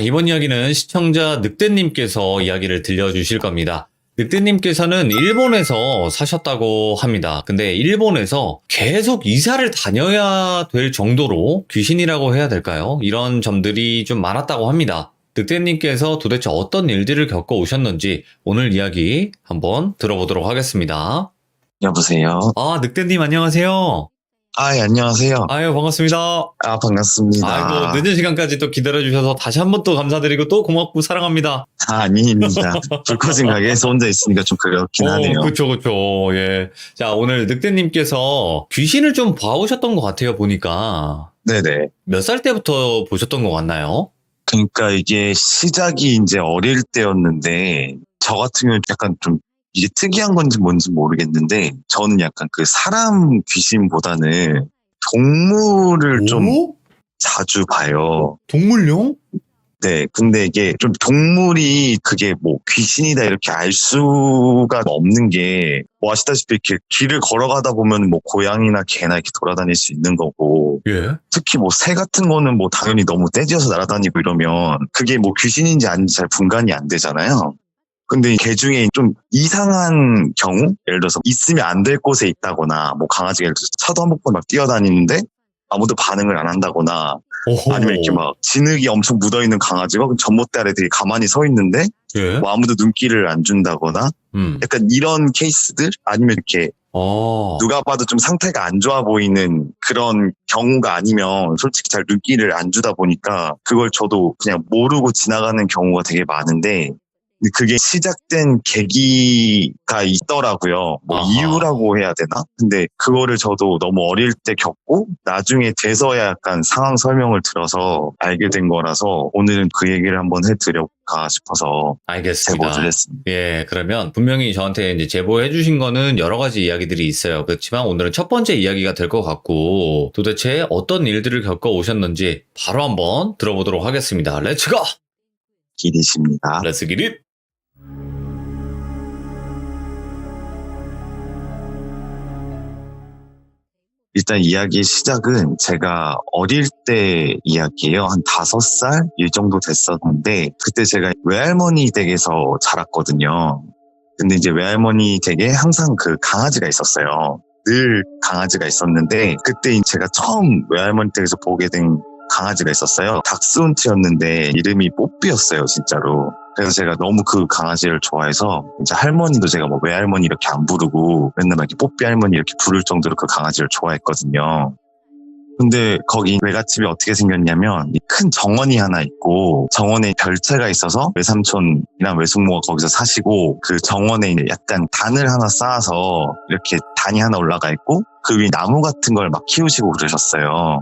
이번 이야기는 시청자 늑대님께서 이야기를 들려주실 겁니다. 늑대님께서는 일본에서 사셨다고 합니다. 근데 일본에서 계속 이사를 다녀야 될 정도로 귀신이라고 해야 될까요? 이런 점들이 좀 많았다고 합니다. 늑대님께서 도대체 어떤 일들을 겪어 오셨는지 오늘 이야기 한번 들어보도록 하겠습니다. 여보세요. 늑대님 안녕하세요. 예, 안녕하세요. 아유, 반갑습니다. 반갑습니다. 아이고, 늦은 시간까지 또 기다려주셔서 다시 한 번 또 감사드리고 또 고맙고 사랑합니다. 아닙니다. 불 꺼진 가게에서 혼자 있으니까 좀 그렇긴 하네요. 그쵸. 예. 자, 오늘 늑대님께서 귀신을 좀 봐오셨던 것 같아요, 보니까. 네네. 몇 살 때부터 보셨던 것 같나요? 그러니까 이게 시작이 이제 어릴 때였는데, 저 같은 경우는 약간 좀 이게 특이한 건지 뭔지 모르겠는데, 저는 약간 그 사람 귀신보다는 동물을 좀 오? 자주 봐요. 동물용? 네, 근데 이게 좀 동물이 그게 뭐 귀신이다 이렇게 알 수가 없는 게, 뭐 아시다시피 이렇게 길을 걸어가다 보면 뭐 고양이나 개나 이렇게 돌아다닐 수 있는 거고, 예. 특히 뭐 새 같은 거는 뭐 당연히 너무 떼지어서 날아다니고 이러면 그게 뭐 귀신인지 아닌지 잘 분간이 안 되잖아요. 근데 개 중에 좀 이상한 경우, 예를 들어서 있으면 안 될 곳에 있다거나, 뭐 강아지가 예를 들어서 차도 한 번 막 뛰어다니는데 아무도 반응을 안 한다거나, 오호. 아니면 이렇게 막 진흙이 엄청 묻어있는 강아지가 전봇대 아래 되게 가만히 서 있는데 예. 뭐 아무도 눈길을 안 준다거나, 약간 이런 케이스들, 아니면 이렇게 누가 봐도 좀 상태가 안 좋아 보이는 그런 경우가 아니면 솔직히 잘 눈길을 안 주다 보니까 그걸 저도 그냥 모르고 지나가는 경우가 되게 많은데, 근데 그게 시작된 계기가 있더라고요. 뭐 아하. 이유라고 해야 되나? 근데 그거를 저도 너무 어릴 때 겪고 나중에 돼서야 약간 상황 설명을 들어서 알게 된 거라서 오늘은 그 얘기를 한번 해드려볼까 싶어서 알겠습니다. 제보를 했습니다. 예, 그러면 분명히 저한테 이제 제보해 주신 거는 여러 가지 이야기들이 있어요. 그렇지만 오늘은 첫 번째 이야기가 될 것 같고, 도대체 어떤 일들을 겪어 오셨는지 바로 한번 들어보도록 하겠습니다. 렛츠고! 기리십니다. 렛츠 기릿! 일단 이야기의 시작은 제가 어릴 때 이야기예요. 한 5살 이 정도 됐었는데, 그때 제가 외할머니 댁에서 자랐거든요. 근데 이제 외할머니 댁에 항상 그 강아지가 있었어요. 늘 강아지가 있었는데, 그때 제가 처음 외할머니 댁에서 보게 된 강아지가 있었어요. 닥스훈트였는데 이름이 뽀삐였어요, 진짜로. 그래서 제가 너무 그 강아지를 좋아해서 이제 할머니도 제가 뭐 외할머니 이렇게 안 부르고 맨날 막 이렇게 뽀삐 할머니 이렇게 부를 정도로 그 강아지를 좋아했거든요. 근데 거기 외갓집이 어떻게 생겼냐면 큰 정원이 하나 있고, 정원에 별채가 있어서 외삼촌이랑 외숙모가 거기서 사시고, 그 정원에 약간 단을 하나 쌓아서 이렇게 단이 하나 올라가 있고 그 위에 나무 같은 걸 막 키우시고 그러셨어요.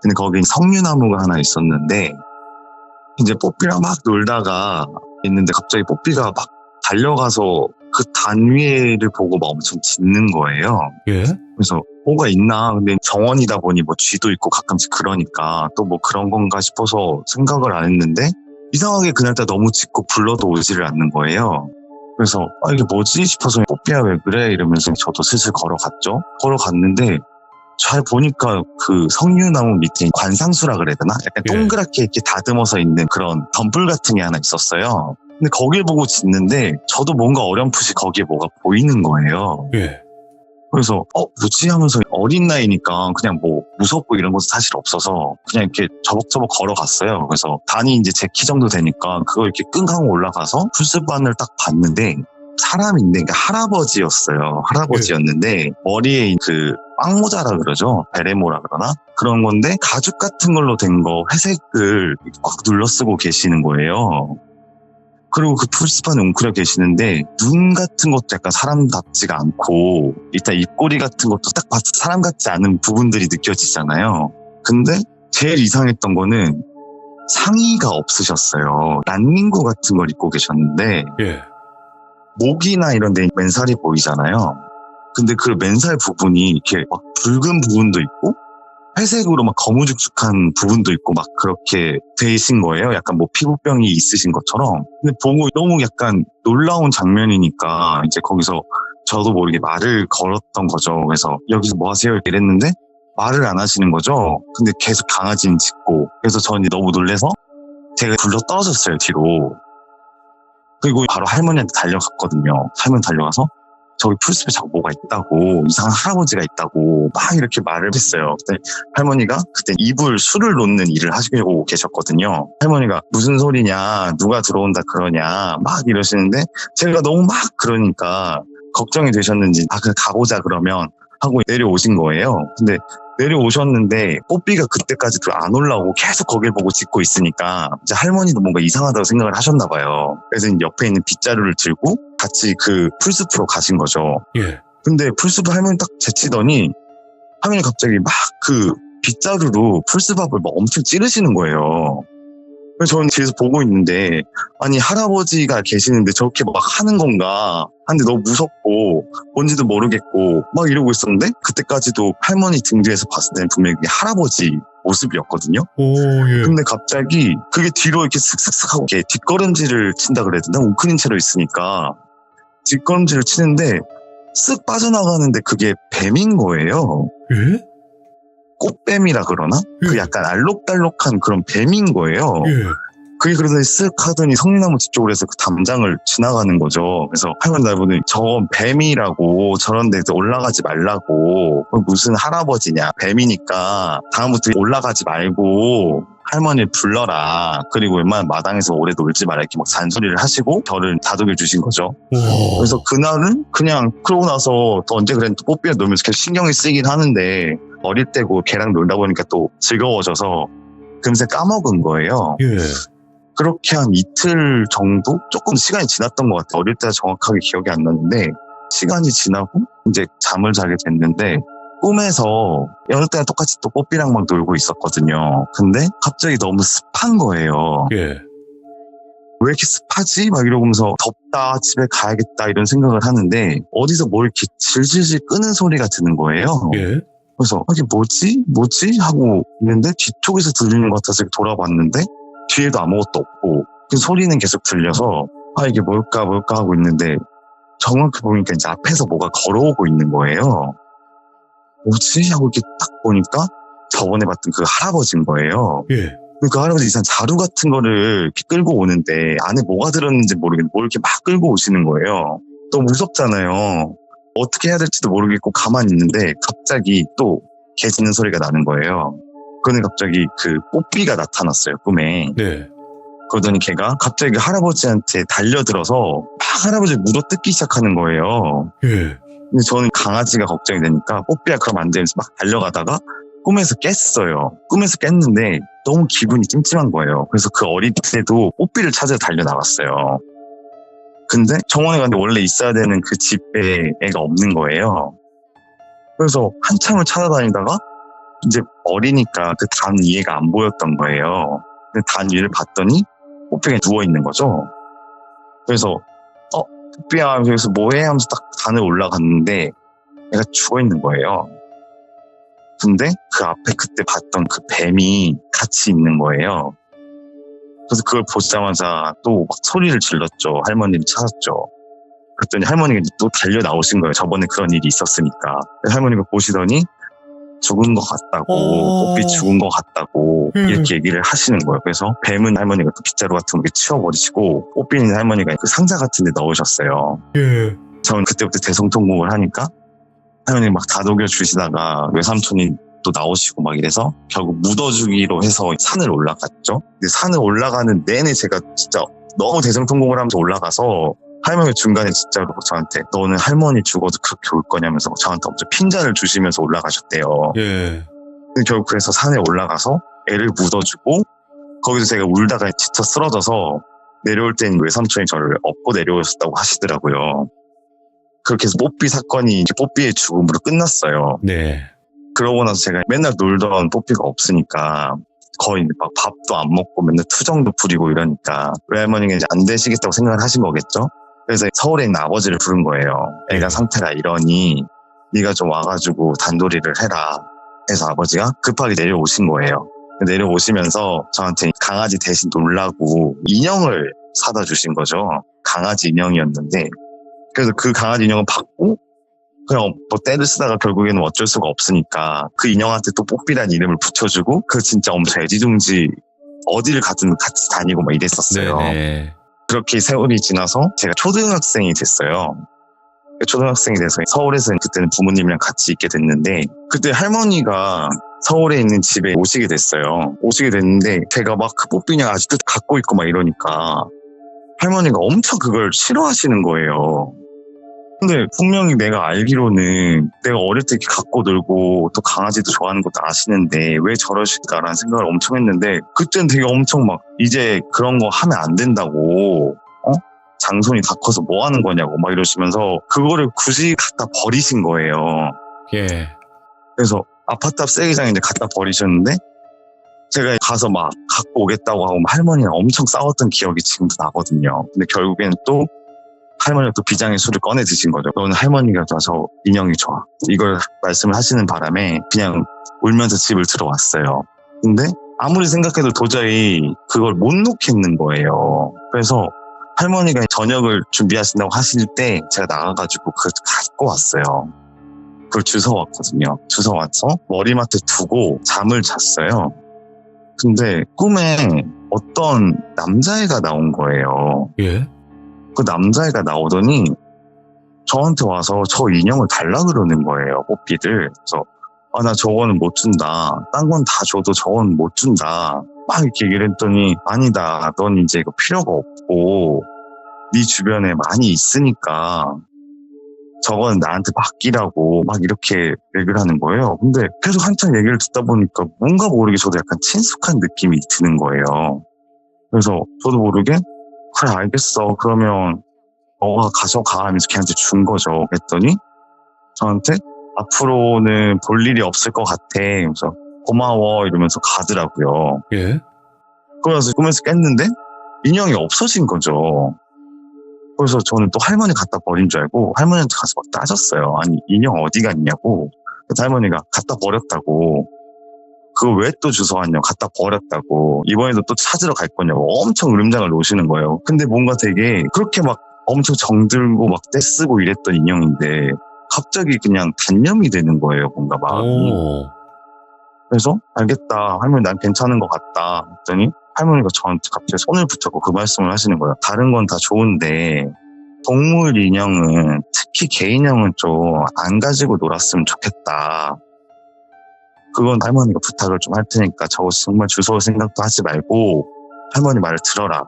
근데 거기 석류나무가 하나 있었는데, 이제 뽀삐랑 막 놀다가 있는데 갑자기 뽀삐가 막 달려가서 그 단 위에를 보고 막 엄청 짖는 거예요. 예? 그래서 뭐가 있나? 근데 정원이다 보니 뭐 쥐도 있고 가끔씩 그러니까 또 뭐 그런 건가 싶어서 생각을 안 했는데, 이상하게 그날따라 너무 짖고 불러도 오지를 않는 거예요. 그래서 이게 뭐지 싶어서 뽀삐야 왜 그래? 이러면서 저도 슬슬 걸어갔죠. 걸어갔는데 잘 보니까 그 석류나무 밑에 관상수라 그래야 되나? 약간 예. 동그랗게 이렇게 다듬어서 있는 그런 덤불 같은 게 하나 있었어요. 근데 거길 보고 짖는데 저도 뭔가 어렴풋이 거기에 뭐가 보이는 거예요. 예. 그래서 뭐지 하면서 어린 나이니까 그냥 뭐 무섭고 이런 것은 사실 없어서 그냥 이렇게 저벅저벅 걸어갔어요. 그래서 단이 이제 제 키 정도 되니까 그거 이렇게 끙 하고 올라가서 풀숲안을 딱 봤는데 사람인데, 그러니까 할아버지였어요. 할아버지였는데 머리에 그 빵모자라 그러죠. 베레모라 그러나? 그런 건데 가죽 같은 걸로 된 거 회색을 꽉 눌러 쓰고 계시는 거예요. 그리고 그 풀숲안에 웅크려 계시는데 눈 같은 것도 약간 사람답지가 않고, 일단 입꼬리 같은 것도 딱 봐도 사람 같지 않은 부분들이 느껴지잖아요. 근데 제일 이상했던 거는 상의가 없으셨어요. 난닝구 같은 걸 입고 계셨는데 예. 목이나 이런 데 맨살이 보이잖아요. 근데 그 맨살 부분이 이렇게 막 붉은 부분도 있고 회색으로 막 거무죽죽한 부분도 있고 막 그렇게 되신 거예요. 약간 뭐 피부병이 있으신 것처럼. 근데 보고 너무 약간 놀라운 장면이니까 이제 거기서 저도 모르게 말을 걸었던 거죠. 그래서 여기서 뭐 하세요? 이랬는데 말을 안 하시는 거죠. 근데 계속 강아지는 짖고, 그래서 저는 너무 놀래서 제가 굴러 떨어졌어요, 뒤로. 그리고 바로 할머니한테 달려갔거든요. 할머니 달려가서 저기 풀숲에 자꾸 뭐가 있다고, 이상한 할아버지가 있다고 막 이렇게 말을 했어요. 근데 할머니가 그때 이불 술을 놓는 일을 하시고 계셨거든요. 할머니가 무슨 소리냐, 누가 들어온다 그러냐 막 이러시는데 제가 너무 막 그러니까 걱정이 되셨는지 그래 가보자 그러면 하고 내려오신 거예요. 근데 내려오셨는데 뽀삐가 그때까지도 안 올라오고 계속 거길 보고 짖고 있으니까 이제 할머니도 뭔가 이상하다고 생각을 하셨나 봐요. 그래서 옆에 있는 빗자루를 들고 같이 그 풀숲으로 가신 거죠. 예. 근데 풀숲을 할머니 딱 제치더니 할머니 갑자기 막 그 빗자루로 풀숲 앞을 막 엄청 찌르시는 거예요. 그래서 저는 뒤에서 보고 있는데 아니 할아버지가 계시는데 저렇게 막 하는 건가 하는데 너무 무섭고 뭔지도 모르겠고 막 이러고 있었는데 그때까지도 할머니 등 뒤에서 봤을 때는 분명히 그게 할아버지 모습이었거든요. 오, 예. 근데 갑자기 그게 뒤로 이렇게 슥슥슥 하고 이렇게 뒷걸음질을 친다 그래야 되나? 웅크린 채로 있으니까 뒷걸음질을 치는데 쓱 빠져나가는데 그게 뱀인 거예요. 예? 꽃뱀이라 그러나? 그 약간 알록달록한 그런 뱀인 거예요. 예. 그게 그러더니 쓱 하더니 성리나무 집 쪽으로 해서 그 담장을 지나가는 거죠. 그래서 할머니 날보더니 저건 뱀이라고 저런 데서 올라가지 말라고 무슨 할아버지냐 뱀이니까 다음부터 올라가지 말고 할머니를 불러라. 그리고 웬만한 마당에서 오래 놀지 마라 이렇게 막 잔소리를 하시고 저를 다독여 주신 거죠. 오. 그래서 그날은 그냥 그러고 나서 또 언제 그랬는데 뽀삐가 놀면서 계속 신경이 쓰이긴 하는데 어릴 때고 걔랑 놀다 보니까 또 즐거워져서 금세 까먹은 거예요. 예. 그렇게 한 이틀 정도? 조금 시간이 지났던 것 같아요. 어릴 때 정확하게 기억이 안 나는데 시간이 지나고 이제 잠을 자게 됐는데 꿈에서 어느 때랑 똑같이 또 뽀삐랑 막 놀고 있었거든요. 근데 갑자기 너무 습한 거예요. 예. 왜 이렇게 습하지? 막 이러면서 덥다, 집에 가야겠다 이런 생각을 하는데 어디서 뭘 이렇게 질질질 끄는 소리가 드는 거예요. 예. 그래서 이게 뭐지? 하고 있는데 뒤쪽에서 들리는 것 같아서 이렇게 돌아봤는데 뒤에도 아무것도 없고 그 소리는 계속 들려서 이게 뭘까 하고 있는데 정확히 보니까 이제 앞에서 뭐가 걸어오고 있는 거예요. 뭐지? 하고 이렇게 딱 보니까 저번에 봤던 그 할아버지인 거예요. 예. 그 할아버지 이상 자루 같은 거를 이렇게 끌고 오는데 안에 뭐가 들었는지 모르겠는데 뭘 이렇게 막 끌고 오시는 거예요. 너무 무섭잖아요. 어떻게 해야 될지도 모르겠고 가만히 있는데 갑자기 또 개 짖는 소리가 나는 거예요. 그러니 갑자기 그 뽀삐가 나타났어요, 꿈에. 네. 그러더니 걔가 갑자기 그 할아버지한테 달려들어서 막 할아버지를 물어뜯기 시작하는 거예요. 예. 근데 저는 강아지가 걱정이 되니까 뽀삐야 그럼 안 되면서 막 달려가다가 꿈에서 깼어요. 꿈에서 깼는데 너무 기분이 찜찜한 거예요. 그래서 그 어릴 때도 뽀삐를 찾아 달려나갔어요. 근데 정원에 갔는데 원래 있어야 되는 그 집에 애가 없는 거예요. 그래서 한참을 찾아다니다가 이제 어리니까 그 단 위에가 안 보였던 거예요. 근데 단 위를 봤더니 뽀삐가 누워있는 거죠. 그래서 뽀삐야 여기서 뭐해? 하면서 딱 단을 올라갔는데 애가 죽어있는 거예요. 근데 그 앞에 그때 봤던 그 뱀이 같이 있는 거예요. 그래서 그걸 보자마자 또 막 소리를 질렀죠. 할머니를 찾았죠. 그랬더니 할머니가 또 달려 나오신 거예요. 저번에 그런 일이 있었으니까. 할머니가 보시더니 죽은 것 같다고, 뽀삐 죽은 것 같다고 이렇게 얘기를 하시는 거예요. 그래서 뱀은 할머니가 그 빗자루 같은 거 치워버리시고 뽀삐는 할머니가 그 상자 같은 데 넣으셨어요. 예. 저는 그때부터 대성통곡을 하니까 할머니 막 다독여 주시다가 외삼촌이 또 나오시고 막 이래서 결국 묻어주기로 해서 산을 올라갔죠. 근데 산을 올라가는 내내 제가 진짜 너무 대성통곡을 하면서 올라가서 할머니가 중간에 진짜로 저한테 너는 할머니 죽어도 그렇게 올 거냐면서 저한테 엄청 핀잔을 주시면서 올라가셨대요. 예. 근데 결국 그래서 산에 올라가서 애를 묻어주고 거기서 제가 울다가 지쳐 쓰러져서 내려올 땐 외삼촌이 저를 업고 내려오셨다고 하시더라고요. 그렇게 해서 뽀삐 사건이 이제 뽀삐의 죽음으로 끝났어요. 네. 그러고 나서 제가 맨날 놀던 뽀삐가 없으니까 거의 막 밥도 안 먹고 맨날 투정도 부리고 이러니까 외할머니가 이제 안 되시겠다고 생각을 하신 거겠죠. 그래서 서울에 있는 아버지를 부른 거예요. 애가 상태가 이러니 네가 좀 와가지고 단도리를 해라 해서 아버지가 급하게 내려오신 거예요. 내려오시면서 저한테 강아지 대신 놀라고 인형을 사다 주신 거죠. 강아지 인형이었는데 그래서 그 강아지 인형을 받고 그냥 뭐 떼를 쓰다가 결국에는 어쩔 수가 없으니까 그 인형한테 또 뽀삐란 이름을 붙여주고 그 진짜 엄청 애지중지 어디를 가든 같이 다니고 막 이랬었어요. 네네. 그렇게 세월이 지나서 제가 초등학생이 됐어요. 초등학생이 돼서 서울에서 그때는 부모님이랑 같이 있게 됐는데 그때 할머니가 서울에 있는 집에 오시게 됐어요. 오시게 됐는데 제가 막 그 뽀삐냥 아직도 갖고 있고 막 이러니까 할머니가 엄청 그걸 싫어하시는 거예요. 근데 분명히 내가 알기로는 내가 어릴 때 이렇게 갖고 놀고 또 강아지도 좋아하는 것도 아시는데 왜 저러실까라는 생각을 엄청 했는데 그때는 되게 엄청 막 이제 그런 거 하면 안 된다고 장손이 다 커서 뭐 하는 거냐고 막 이러시면서 그거를 굳이 갖다 버리신 거예요. 예. 그래서 아파트 앞 쓰레기장에 이제 갖다 버리셨는데 제가 가서 막 갖고 오겠다고 하고 할머니랑 엄청 싸웠던 기억이 지금도 나거든요. 근데 결국에는 또 할머니가 또 비장의 술을 꺼내 드신 거죠. 너는 할머니가 저 인형이 좋아. 이걸 말씀을 하시는 바람에 그냥 울면서 집을 들어왔어요. 근데 아무리 생각해도 도저히 그걸 못 놓겠는 거예요. 그래서 할머니가 저녁을 준비하신다고 하실 때 제가 나가가지고 그걸 갖고 왔어요. 그걸 주워왔거든요. 주워와서 머리맡에 두고 잠을 잤어요. 근데 꿈에 어떤 남자애가 나온 거예요. 예? 그 남자애가 나오더니 저한테 와서 저 인형을 달라 그러는 거예요. 뽀삐를. 그래서 나 저거는 못 준다. 딴 건 다 줘도 저건 못 준다. 막 이렇게 얘기를 했더니 아니다. 넌 이제 이거 필요가 없고 네 주변에 많이 있으니까 저건 나한테 맡기라고 막 이렇게 얘기를 하는 거예요. 근데 계속 한참 얘기를 듣다 보니까 뭔가 모르게 저도 약간 친숙한 느낌이 드는 거예요. 그래서 저도 모르게 그래 알겠어. 그러면 너가 가져가 하면서 걔한테 준 거죠. 그랬더니 저한테 앞으로는 볼 일이 없을 것 같아. 그래서 고마워 이러면서 가더라고요. 예? 그래서 꿈에서 깼는데 인형이 없어진 거죠. 그래서 저는 또 할머니 갖다 버린 줄 알고 할머니한테 가서 막 따졌어요. 아니 인형 어디 갔냐고. 그래서 할머니가 갖다 버렸다고. 그거 왜 또 주워왔냐고. 갖다 버렸다고. 이번에도 또 찾으러 갈 거냐고 엄청 울음장을 놓으시는 거예요. 근데 뭔가 되게 그렇게 막 엄청 정들고 막 떼쓰고 이랬던 인형인데 갑자기 그냥 단념이 되는 거예요. 뭔가 마음이. 오. 그래서 알겠다. 할머니 난 괜찮은 것 같다. 했더니 할머니가 저한테 갑자기 손을 붙잡고 그 말씀을 하시는 거예요. 다른 건 다 좋은데 동물 인형은 특히 개 인형은 좀 안 가지고 놀았으면 좋겠다. 그건 할머니가 부탁을 좀 할 테니까 저거 정말 주워올 생각도 하지 말고 할머니 말을 들어라.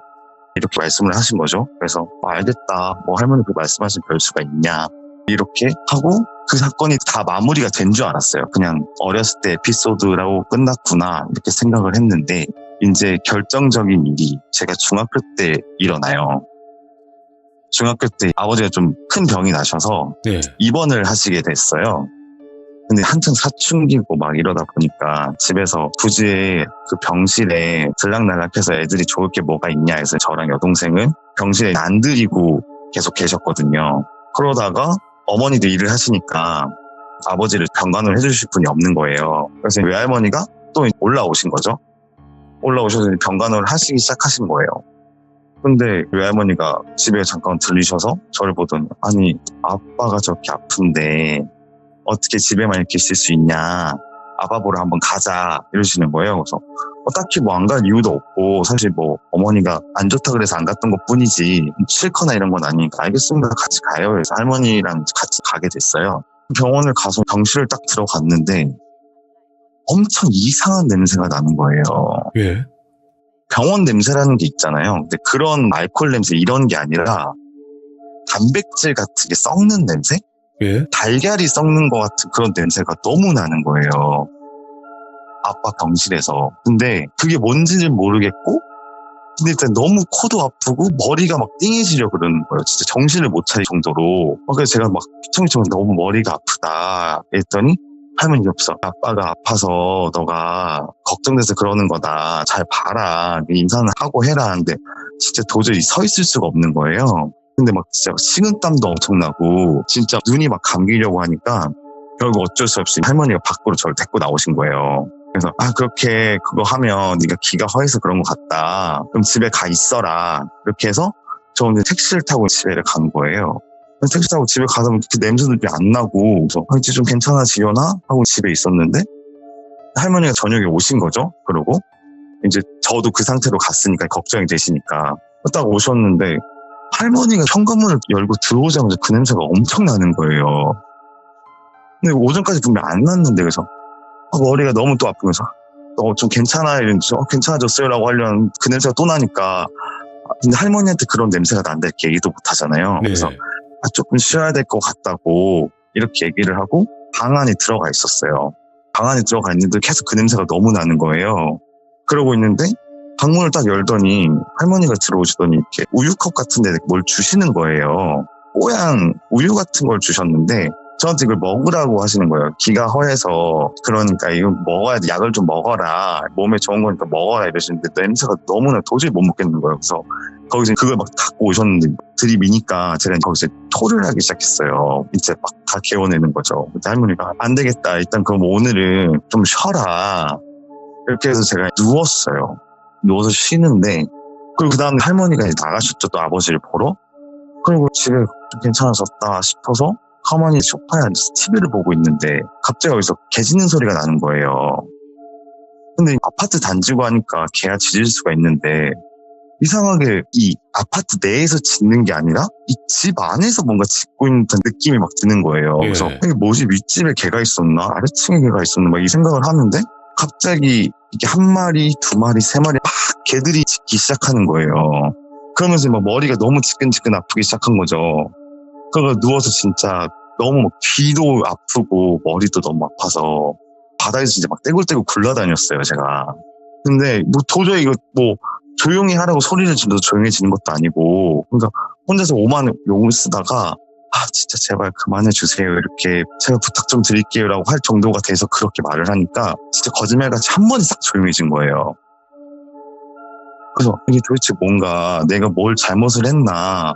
이렇게 말씀을 하신 거죠. 그래서 알겠다. 뭐 할머니 그 말씀하신 별수가 있냐. 이렇게 하고 그 사건이 다 마무리가 된 줄 알았어요. 그냥 어렸을 때 에피소드라고 끝났구나 이렇게 생각을 했는데 이제 결정적인 일이 제가 중학교 때 일어나요. 중학교 때 아버지가 좀 큰 병이 나셔서 네. 입원을 하시게 됐어요. 근데 한창 사춘기고 막 이러다 보니까 집에서 굳이 그 병실에 들락날락해서 애들이 좋을 게 뭐가 있냐 해서 저랑 여동생은 병실에 안 들이고 계속 계셨거든요. 그러다가 어머니도 일을 하시니까 아버지를 병간호를 해주실 분이 없는 거예요. 그래서 외할머니가 또 올라오신 거죠. 올라오셔서 병간호를 하시기 시작하신 거예요. 근데 외할머니가 집에 잠깐 들리셔서 저를 보더니 아니 아빠가 저렇게 아픈데 어떻게 집에만 이렇게 있을 수 있냐. 아빠 보러 한번 가자 이러시는 거예요. 그래서 딱히 뭐 안 갈 이유도 없고 사실 뭐 어머니가 안 좋다 그래서 안 갔던 것 뿐이지 싫거나 이런 건 아니니까 알겠습니다. 같이 가요. 그래서 할머니랑 같이 가게 됐어요. 병원을 가서 병실을 딱 들어갔는데 엄청 이상한 냄새가 나는 거예요. 예? 병원 냄새라는 게 있잖아요. 근데 그런 알코올 냄새 이런 게 아니라 단백질 같은 게 썩는 냄새? 예? 달걀이 썩는 것 같은 그런 냄새가 너무 나는 거예요. 아빠 병실에서. 근데 그게 뭔지는 모르겠고 근데 일단 너무 코도 아프고 머리가 막 띵해지려 그러는 거예요. 진짜 정신을 못 차릴 정도로. 그래서 제가 막 피청피청 너무 머리가 아프다 했더니 할머니 옆에서 아빠가 아파서 너가 걱정돼서 그러는 거다. 잘 봐라. 인사는 하고 해라. 하는데 진짜 도저히 서 있을 수가 없는 거예요. 근데 막 진짜 식은땀도 엄청나고 진짜 눈이 막 감기려고 하니까 결국 어쩔 수 없이 할머니가 밖으로 저를 데리고 나오신 거예요. 그래서 그렇게 그거 하면 네가 기가 허해서 그런 것 같다. 그럼 집에 가 있어라. 이렇게 해서 저 혼자 택시를 타고 집에 간 거예요. 택시 타고 집에 가서 그 냄새도 안 나고 그래서 이제 좀 괜찮아지려나 하고 집에 있었는데 할머니가 저녁에 오신 거죠. 그러고 이제 저도 그 상태로 갔으니까 걱정이 되시니까 딱 오셨는데 할머니가 현관문을 열고 들어오자마자 그 냄새가 엄청 나는 거예요. 근데 오전까지 분명 안 났는데 그래서 머리가 너무 또 아프면서 좀 괜찮아 이랬는데 괜찮아졌어요 라고 하려는 그 냄새가 또 나니까 근데 할머니한테 그런 냄새가 난다 이렇게 얘기도 못 하잖아요. 그래서 조금 쉬어야 될 것 같다고 이렇게 얘기를 하고 방 안에 들어가 있었어요. 방 안에 들어가 있는데 계속 그 냄새가 너무 나는 거예요. 그러고 있는데 방문을 딱 열더니 할머니가 들어오시더니 이렇게 우유컵 같은 데 뭘 주시는 거예요. 뽀얀 우유 같은 걸 주셨는데 저한테 이걸 먹으라고 하시는 거예요. 기가 허해서 그러니까 이거 먹어야 돼. 약을 좀 먹어라. 몸에 좋은 거니까 먹어라 이러시는데 냄새가 너무나 도저히 못 먹겠는 거예요. 그래서 거기서 그걸 막 갖고 오셨는데 들이미니까 제가 거기서 토를 하기 시작했어요. 이제 막 다 개워내는 거죠. 근데 할머니가 안 되겠다. 일단 그럼 오늘은 좀 쉬어라. 이렇게 해서 제가 누웠어요. 누워서 쉬는데 그리고 그 다음에 할머니가 이제 나가셨죠. 또 아버지를 보러. 그리고 집에 좀 괜찮아졌다 싶어서 가만히 소파에 앉아서 TV를 보고 있는데 갑자기 여기서 개 짖는 소리가 나는 거예요. 근데 아파트 단지고 하니까 개가 짖을 수가 있는데 이상하게 이 아파트 내에서 짖는 게 아니라 이 집 안에서 뭔가 짖고 있는 듯한 느낌이 막 드는 거예요. 그래서 이게 뭐지? 윗집에 개가 있었나? 아래층에 개가 있었나? 막 이 생각을 하는데 갑자기 이게 한 마리, 두 마리, 세 마리 막 개들이 짖기 시작하는 거예요. 그러면서 막 머리가 너무 지끈지끈 아프기 시작한 거죠. 그래서 누워서 진짜 너무 막 귀도 아프고 머리도 너무 아파서 바닥에서 진짜 막 떼굴떼굴 굴러다녔어요, 제가. 근데 뭐 도저히 이거 뭐 조용히 하라고 소리를 질러도 조용해지는 것도 아니고 그러니까 혼자서 오만 욕을 쓰다가 진짜 제발 그만해 주세요. 이렇게 제가 부탁 좀 드릴게요라고 할 정도가 돼서 그렇게 말을 하니까 진짜 거짓말같이 한 번에 싹 조용해진 거예요. 그래서 이게 도대체 뭔가 내가 뭘 잘못을 했나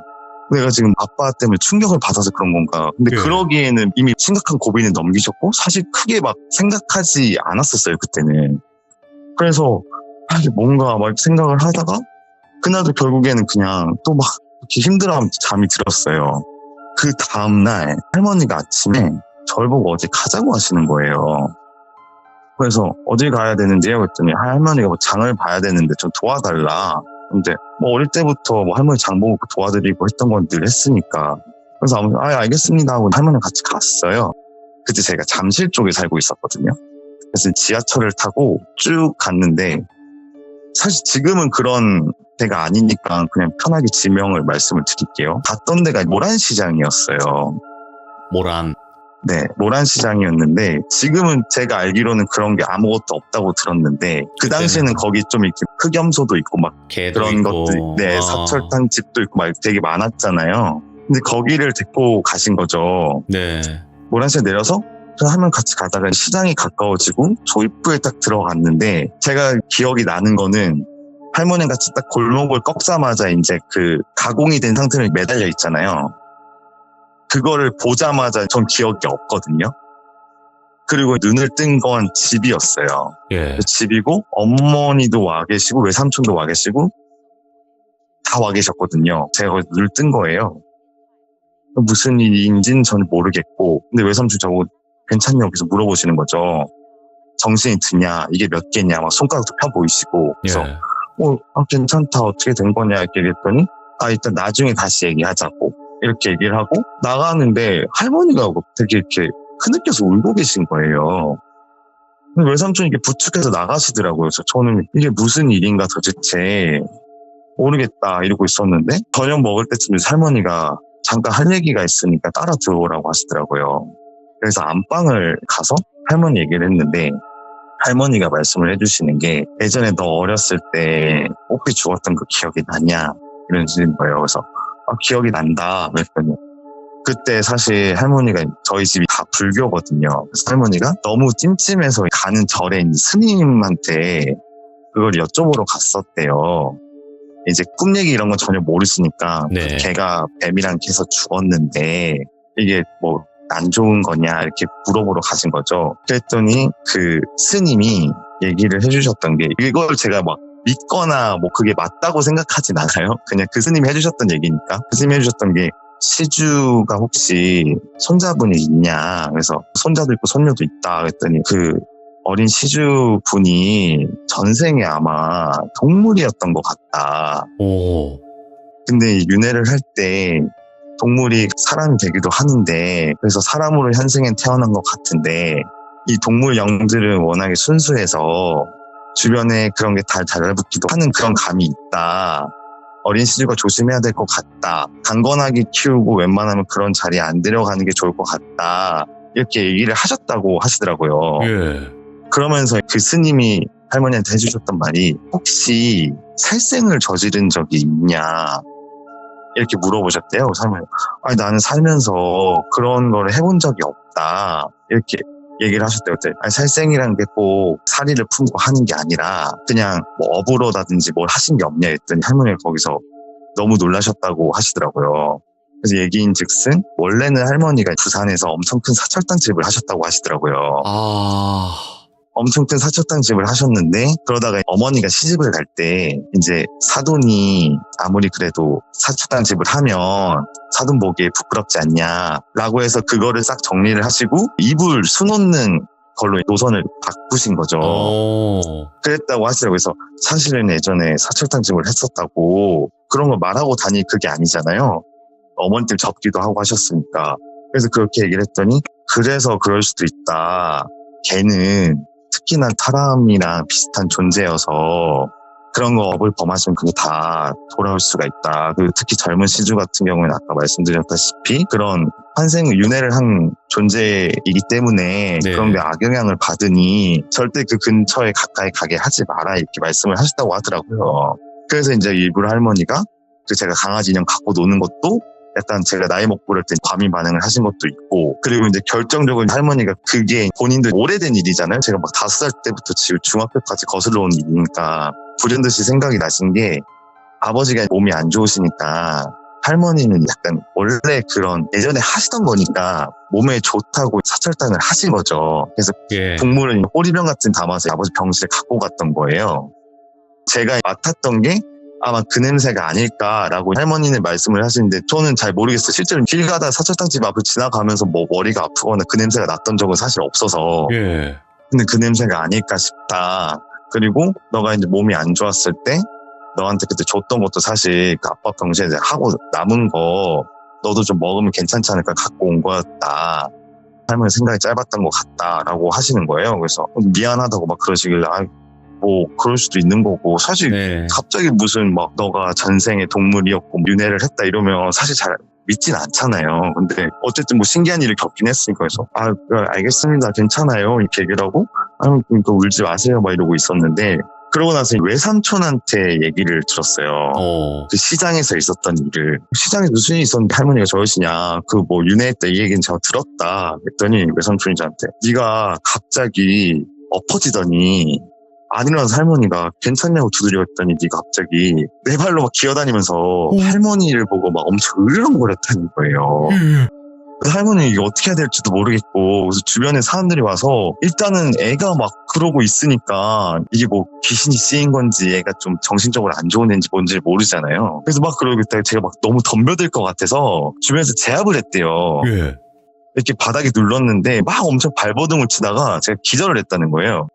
내가 지금 아빠 때문에 충격을 받아서 그런 건가 근데 그러기에는 이미 심각한 고비는 넘기셨고 사실 크게 막 생각하지 않았었어요 그때는. 그래서 이게 뭔가 막 생각을 하다가 그날도 결국에는 그냥 또 막 이렇게 힘들어하면 잠이 들었어요. 그 다음날 할머니가 아침에 저를 보고 어디 가자고 하시는 거예요. 그래서 어디 가야 되는데요? 그랬더니 할머니가 뭐 장을 봐야 되는데 좀 도와달라. 근데 뭐 어릴 때부터 뭐 할머니 장 보고 도와드리고 했던 건 늘 했으니까. 그래서 아무튼 알겠습니다 하고 할머니랑 같이 갔어요. 그때 제가 잠실 쪽에 살고 있었거든요. 그래서 지하철을 타고 쭉 갔는데 사실 지금은 그런 데가 아니니까 그냥 편하게 지명을 말씀을 드릴게요. 갔던 데가 모란시장이었어요. 모란. 네, 모란시장이었는데 지금은 제가 알기로는 그런 게 아무것도 없다고 들었는데 그 당시에는 거기 좀 이렇게 흑염소도 있고 막 그런 있고. 것들, 네, 사철단 집도 있고 막 되게 많았잖아요. 근데 거기를 데리고 가신 거죠. 네. 모란시장 내려서 하면 같이 가다가 시장이 가까워지고 조입구에 딱 들어갔는데 제가 기억이 나는 거는 할머니 같이 딱 골목을 꺾자마자 이제 그 가공이 된 상태로 매달려 있잖아요. 그거를 보자마자 전 기억이 없거든요. 그리고 눈을 뜬 건 집이었어요. 예. 집이고 어머니도 와 계시고 외삼촌도 와 계시고 다 와 계셨거든요. 제가 거기서 눈을 뜬 거예요. 무슨 일인지는 저는 모르겠고 근데 외삼촌 저보고 괜찮냐고 계속 물어보시는 거죠. 정신이 드냐, 이게 몇 개냐, 막 손가락도 펴 보이시고. 그래서, 괜찮다, 어떻게 된 거냐, 이렇게 얘기했더니, 일단 나중에 다시 얘기하자고. 이렇게 얘기를 하고, 나가는데, 할머니가 되게 이렇게 흐느껴서 울고 계신 거예요. 근데 외삼촌이 이렇게 부축해서 나가시더라고요. 그래서 저는 이게 무슨 일인가 도대체 모르겠다, 이러고 있었는데, 저녁 먹을 때쯤에 할머니가 잠깐 할 얘기가 있으니까 따라 들어오라고 하시더라고요. 그래서 안방을 가서 할머니 얘기를 했는데 할머니가 말씀을 해주시는 게 예전에 너 어렸을 때 뽀삐 죽었던 그 기억이 나냐 이러시는 거예요. 그래서 기억이 난다 그랬더니 그때 사실 할머니가 저희 집이 다 불교거든요. 그래서 할머니가 너무 찜찜해서 가는 절에 있는 스님한테 그걸 여쭤보러 갔었대요. 이제 꿈 얘기 이런 건 전혀 모르시니까 네. 걔가 뱀이랑 캐서 죽었는데 이게 뭐 안 좋은 거냐 이렇게 물어보러 가신 거죠. 그랬더니 그 스님이 얘기를 해주셨던 게 이걸 제가 막 믿거나 뭐 그게 맞다고 생각하진 않아요. 그냥 그 스님이 해주셨던 얘기니까. 그 스님이 해주셨던 게 시주가 혹시 손자분이 있냐 그래서 손자도 있고 손녀도 있다 그랬더니 그 어린 시주분이 전생에 아마 동물이었던 것 같다. 오. 근데 윤회를 할 때 동물이 사람이 되기도 하는데 그래서 사람으로 현생에 태어난 것 같은데 이 동물 영들은 워낙에 순수해서 주변에 그런 게 다 달라붙기도 하는 그런 감이 있다. 어린 시주가 조심해야 될 것 같다. 강건하게 키우고 웬만하면 그런 자리에 안 데려가는 게 좋을 것 같다. 이렇게 얘기를 하셨다고 하시더라고요. 예. 그러면서 그 스님이 할머니한테 해주셨던 말이 혹시 살생을 저지른 적이 있냐 이렇게 물어보셨대요. 할머니. 아니 나는 살면서 그런 걸 해본 적이 없다 이렇게 얘기를 하셨대요. 아니 살생이라는 게 꼭 사리를 품고 하는 게 아니라 그냥 뭐 업으로다든지 뭘 하신 게 없냐 했더니 할머니가 거기서 너무 놀라셨다고 하시더라고요. 그래서 얘기인즉슨 원래는 할머니가 부산에서 엄청 큰 사철당 집을 하셨다고 하시더라고요. 아. 엄청 큰 사철당 집을 하셨는데 그러다가 어머니가 시집을 갈 때 이제 사돈이 아무리 그래도 사철당 집을 하면 사돈 보기에 부끄럽지 않냐라고 해서 그거를 싹 정리를 하시고 이불 수놓는 걸로 노선을 바꾸신 거죠. 그랬다고 하시더라고요. 그래서 사실은 예전에 사철당 집을 했었다고 그런 걸 말하고 다니 그게 아니잖아요. 어머니 때문에 접기도 하고 하셨으니까. 그래서 그렇게 얘기를 했더니 그래서 그럴 수도 있다. 걔는 특히나 사람이랑 비슷한 존재여서 그런 거 업을 범하시면 그게 다 돌아올 수가 있다. 그리고 특히 젊은 시주 같은 경우에는 아까 말씀드렸다시피 그런 환생을 윤회를 한 존재이기 때문에 네. 그런 게 악영향을 받으니 절대 그 근처에 가까이 가게 하지 마라 이렇게 말씀을 하셨다고 하더라고요. 그래서 이제 일부러 할머니가 그 제가 강아지 인형 갖고 노는 것도 약간 제가 나이 먹고 그럴 때 과민 반응을 하신 것도 있고 그리고 이제 결정적으로 할머니가 그게 본인도 오래된 일이잖아요. 제가 막 5살 때부터 지금 중학교까지 거슬러 온 일이니까 불현듯이 생각이 나신 게 아버지가 몸이 안 좋으시니까 할머니는 약간 원래 그런 예전에 하시던 거니까 몸에 좋다고 사철당을 하신 거죠. 그래서 예. 국물은 호리병 같은 담아서 아버지 병실에 갖고 갔던 거예요. 제가 맡았던 게 아마 그 냄새가 아닐까라고 할머니는 말씀을 하시는데 저는 잘 모르겠어요. 실제로 길 가다 사철당 집 앞을 지나가면서 뭐 머리가 아프거나 그 냄새가 났던 적은 사실 없어서 예. 근데 그 냄새가 아닐까 싶다. 그리고 너가 이제 몸이 안 좋았을 때 너한테 그때 줬던 것도 사실 그 아빠 병실에 이제 하고 남은 거 너도 좀 먹으면 괜찮지 않을까 갖고 온 거였다. 할머니 생각이 짧았던 것 같다라고 하시는 거예요. 그래서 미안하다고 막 그러시길래 뭐 그럴 수도 있는 거고 사실 네. 갑자기 무슨 막 너가 전생에 동물이었고 윤회를 했다 이러면 사실 잘 믿진 않잖아요. 근데 어쨌든 뭐 신기한 일을 겪긴 했으니까 그래서 알겠습니다. 괜찮아요. 이렇게 얘기를 하고 그러니까 울지 마세요 막 이러고 있었는데 그러고 나서 외삼촌한테 얘기를 들었어요. 그 시장에서 있었던 일을. 시장에 무슨 일이 있었는데 할머니가 저러시냐. 그 뭐 윤회했다 이 얘기는 제가 들었다. 했더니 외삼촌이 저한테 네가 갑자기 엎어지더니 안 일어나서 할머니가 괜찮냐고 두드렸더니 네가 갑자기 내 발로 막 기어다니면서 할머니를 보고 막 엄청 으르렁거렸다는 거예요. 그래서 할머니 이게 어떻게 해야 될지도 모르겠고 그래서 주변에 사람들이 와서 일단은 애가 막 그러고 있으니까 이게 뭐 귀신이 씌인 건지 애가 좀 정신적으로 안 좋은 애인지 뭔지 모르잖아요. 그래서 막 그러고 있다가 제가 막 너무 덤벼들 것 같아서 주변에서 제압을 했대요. 예. 이렇게 바닥에 눌렀는데 막 엄청 발버둥을 치다가 제가 기절을 했다는 거예요.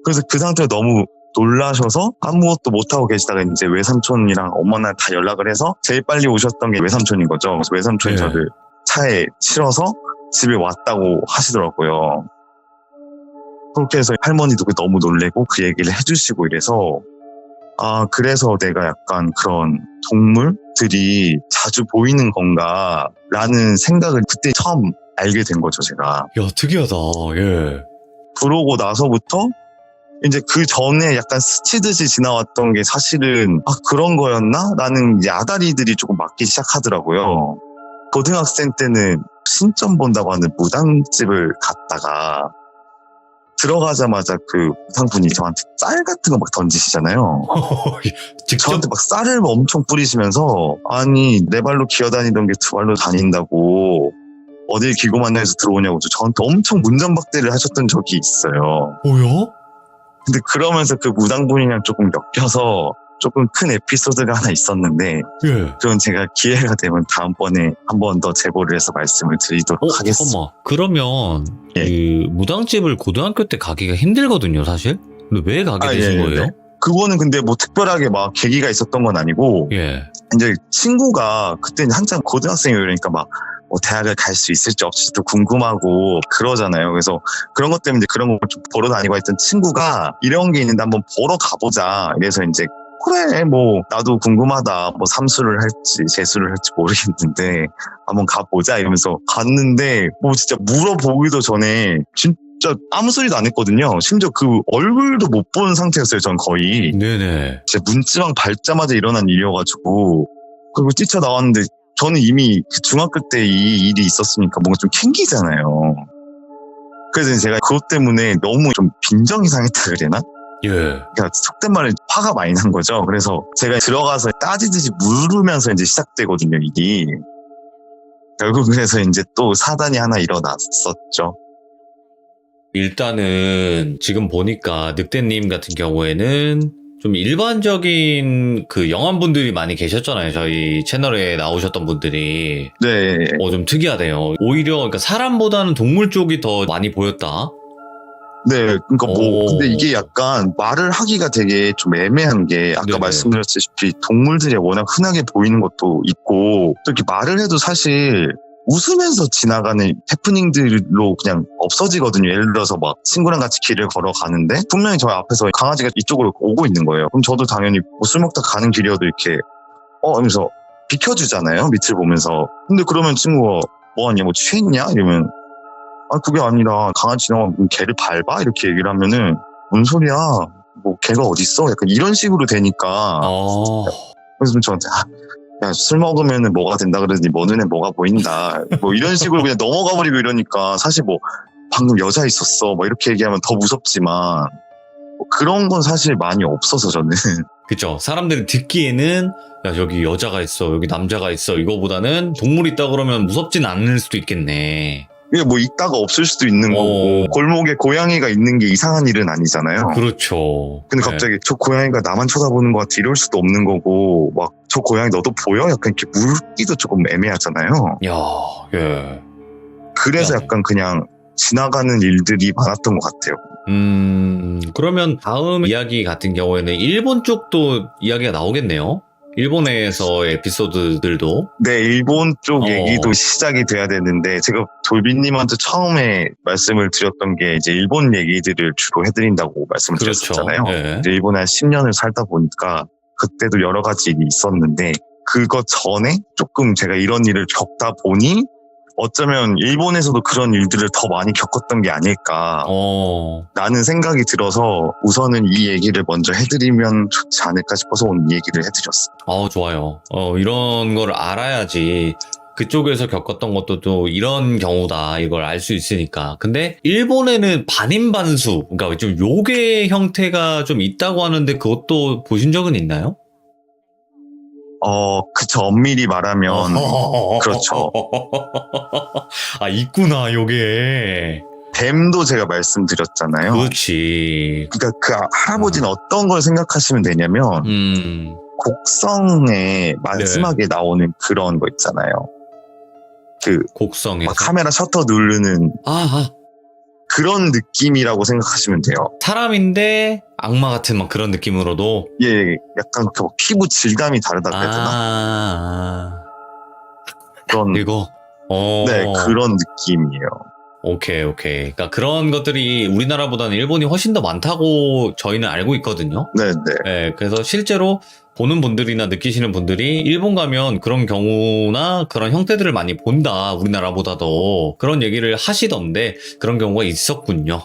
그래서 그 상태로 너무 놀라셔서 아무것도 못하고 계시다가 이제 외삼촌이랑 엄마나 다 연락을 해서 제일 빨리 오셨던 게 외삼촌인 거죠. 그래서 외삼촌이 저를 차에 실어서 집에 왔다고 하시더라고요. 그렇게 해서 할머니도 너무 놀래고 그 얘기를 해주시고 이래서 그래서 내가 약간 그런 동물들이 자주 보이는 건가 라는 생각을 그때 처음 알게 된 거죠, 제가. 야, 특이하다. 예. 그러고 나서부터 이제 그 전에 약간 스치듯이 지나왔던 게 사실은 그런 거였나? 라는 이제 아다리들이 조금 맞기 시작하더라고요. 고등학생 때는 신점 본다고 하는 무당집을 갔다가 들어가자마자 그 무당분이 저한테 쌀 같은 거 막 던지시잖아요. 직접 저한테 막 쌀을 엄청 뿌리시면서 아니 내 발로 기어다니던 게 두 발로 다닌다고 어딜 기고만 해서 들어오냐고 저한테 엄청 문전박대를 하셨던 적이 있어요. 뭐야? 근데 그러면서 그 무당분이랑 조금 엮여서 조금 큰 에피소드가 하나 있었는데 예. 그건 제가 기회가 되면 다음번에 한 번 더 제보를 해서 말씀을 드리도록 하겠습니다. 잠깐만. 그러면 예. 그 무당집을 고등학교 때 가기가 힘들거든요, 사실. 근데 왜 가게 되신 예, 거예요? 네. 그거는 근데 뭐 특별하게 막 계기가 있었던 건 아니고 예. 이제 친구가 그때 한창 고등학생이니까 막 뭐 대학을 갈 수 있을지 없을지도 궁금하고 그러잖아요. 그래서 그런 것 때문에 이제 그런 걸 좀 보러 다니고 했던 친구가 이런 게 있는데 한번 보러 가보자. 그래서 이제 그래 뭐 나도 궁금하다. 뭐 삼수를 할지 재수를 할지 모르겠는데 한번 가보자 이러면서 갔는데 뭐 진짜 물어보기도 전에 진짜 아무 소리도 안 했거든요. 심지어 그 얼굴도 못 본 상태였어요. 전 거의. 네네. 제 문지방 밟자마자 일어난 일이어가지고 그리고 뛰쳐나왔는데 저는 이미 그 중학교 때 이 일이 있었으니까 뭔가 좀 캥기잖아요. 그래서 제가 그것 때문에 너무 좀 빈정이 상했다 그래나? 예. 그러니까 속된 말로 화가 많이 난 거죠. 그래서 제가 들어가서 따지듯이 물으면서 이제 시작되거든요, 일이. 결국 그래서 이제 또 사단이 하나 일어났었죠. 일단은 지금 보니까 늑대님 같은 경우에는 좀 일반적인 그 영암분들이 많이 계셨잖아요. 저희 채널에 나오셨던 분들이. 네. 좀 특이하대요. 오히려 그러니까 사람보다는 동물 쪽이 더 많이 보였다. 네, 그러니까 뭐 오. 근데 이게 약간 말을 하기가 되게 좀 애매한 게 아까 네네. 말씀드렸다시피 동물들이 워낙 흔하게 보이는 것도 있고 또 이렇게 말을 해도 사실 웃으면서 지나가는 해프닝들로 그냥 없어지거든요. 예를 들어서 막 친구랑 같이 길을 걸어가는데 분명히 저 앞에서 강아지가 이쪽으로 오고 있는 거예요. 그럼 저도 당연히 뭐 술 먹다 가는 길이어도 이렇게 하면서 비켜주잖아요. 밑을 보면서. 근데 그러면 친구가 뭐하냐 뭐 취했냐 이러면 아 그게 아니라 강아지 지나가면 개를 밟아? 이렇게 얘기를 하면은 뭔 소리야 뭐 개가 어딨어? 약간 이런 식으로 되니까 그래서 저한테 야, 술 먹으면 뭐가 된다 그러더니 뭐 눈에 뭐가 보인다 뭐 이런 식으로 그냥 넘어가 버리고 이러니까 사실 뭐 방금 여자 있었어 뭐 이렇게 얘기하면 더 무섭지만 뭐 그런 건 사실 많이 없어서 저는 그쵸. 사람들이 듣기에는 야, 여기 여자가 있어, 여기 남자가 있어, 이거보다는 동물이 있다 그러면 무섭진 않을 수도 있겠네. 이게 뭐 있다가 없을 수도 있는 거고 골목에 고양이가 있는 게 이상한 일은 아니잖아요. 그렇죠. 근데 갑자기 저 고양이가 나만 쳐다보는 것 같아 이럴 수도 없는 거고 막 저 고양이 너도 보여? 약간 이렇게 물기도 조금 애매하잖아요. 야, 예. 그래서 야. 약간 그냥 지나가는 일들이 많았던 것 같아요. 그러면 다음 이야기 같은 경우에는 일본 쪽도 이야기가 나오겠네요. 일본에서의 에피소드들도. 네, 일본 쪽 얘기도 시작이 돼야 되는데 제가 돌비님한테 처음에 말씀을 드렸던 게 이제 일본 얘기들을 주로 해드린다고 말씀을 드렸었잖아요. 예. 이제 일본에 한 10년을 살다 보니까 그때도 여러 가지 일이 있었는데 그거 전에 조금 제가 이런 일을 겪다 보니 어쩌면 일본에서도 그런 일들을 더 많이 겪었던 게 아닐까 라는 생각이 들어서 우선은 이 얘기를 먼저 해드리면 좋지 않을까 싶어서 오늘 이 얘기를 해드렸어요. 좋아요. 이런 걸 알아야지 그쪽에서 겪었던 것도 또 이런 경우다 이걸 알 수 있으니까. 근데 일본에는 반인반수, 그러니까 좀 요괴 형태가 좀 있다고 하는데 그것도 보신 적은 있나요? 그쵸. 엄밀히 말하면 그렇죠. 있구나 요게. 뱀도 제가 말씀드렸잖아요. 그렇지. 그러니까 그 할아버지는 어떤 걸 생각하시면 되냐면 곡성의 마지막에 나오는 그런 거 있잖아요. 그 곡성에서 막 카메라 셔터 누르는 그런 느낌이라고 생각하시면 돼요. 사람인데 악마 같은 막 그런 느낌으로도 예, 약간 그 피부 질감이 다르다 그래야 되나? 그런 이거 네, 그런 느낌이에요. 오케이. 그러니까 그런 것들이 우리나라보다는 일본이 훨씬 더 많다고 저희는 알고 있거든요. 네. 그래서 실제로 보는 분들이나 느끼시는 분들이 일본 가면 그런 경우나 그런 형태들을 많이 본다, 우리나라보다도. 그런 얘기를 하시던데 그런 경우가 있었군요.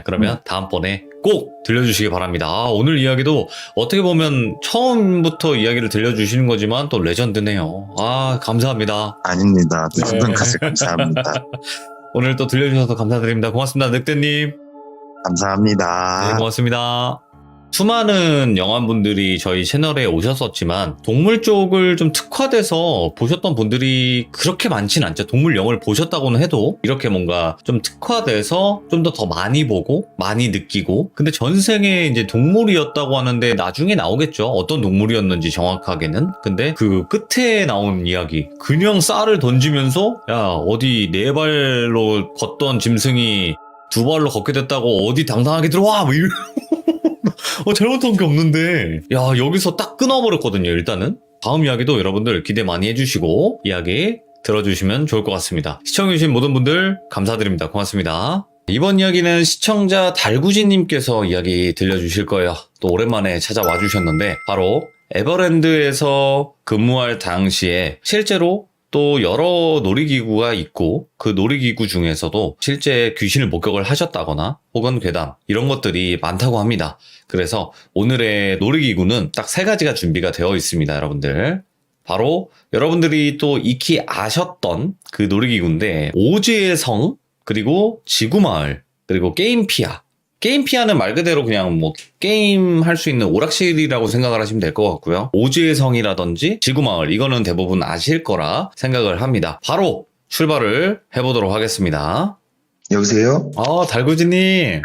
그러면 다음번에 꼭 들려주시기 바랍니다. 오늘 이야기도 어떻게 보면 처음부터 이야기를 들려주시는 거지만 또 레전드네요. 감사합니다. 아닙니다. 항상 감사합니다. 오늘 또 들려주셔서 감사드립니다. 고맙습니다, 늑대님. 감사합니다. 네, 고맙습니다. 수많은 영화분들이 저희 채널에 오셨었지만 동물 쪽을 좀 특화돼서 보셨던 분들이 그렇게 많진 않죠. 동물 영화를 보셨다고는 해도 이렇게 뭔가 좀 특화돼서 좀 더 많이 보고 많이 느끼고, 근데 전생에 이제 동물이었다고 하는데 나중에 나오겠죠. 어떤 동물이었는지 정확하게는. 근데 그 끝에 나온 이야기, 그냥 쌀을 던지면서 야 어디 네 발로 걷던 짐승이 두 발로 걷게 됐다고 어디 당당하게 들어와 뭐 이런 잘못한 게 없는데, 야 여기서 딱 끊어버렸거든요. 일단은 다음 이야기도 여러분들 기대 많이 해주시고 이야기 들어주시면 좋을 것 같습니다. 시청해주신 모든 분들 감사드립니다. 고맙습니다. 이번 이야기는 시청자 달구지님께서 이야기 들려주실 거예요. 또 오랜만에 찾아와 주셨는데, 바로 에버랜드에서 근무할 당시에 실제로 또 여러 놀이기구가 있고 그 놀이기구 중에서도 실제 귀신을 목격을 하셨다거나 혹은 괴담 이런 것들이 많다고 합니다. 그래서 오늘의 놀이기구는 딱 3가지가 준비가 되어 있습니다. 여러분들, 바로 여러분들이 또 익히 아셨던 그 놀이기구인데, 오즈의 성, 그리고 지구마을, 그리고 게임피아. 게임피아는 말 그대로 그냥 뭐 게임 할 수 있는 오락실이라고 생각을 하시면 될 것 같고요. 오즈의 성이라든지 지구마을, 이거는 대부분 아실 거라 생각을 합니다. 바로 출발을 해보도록 하겠습니다. 여보세요? 달구지님.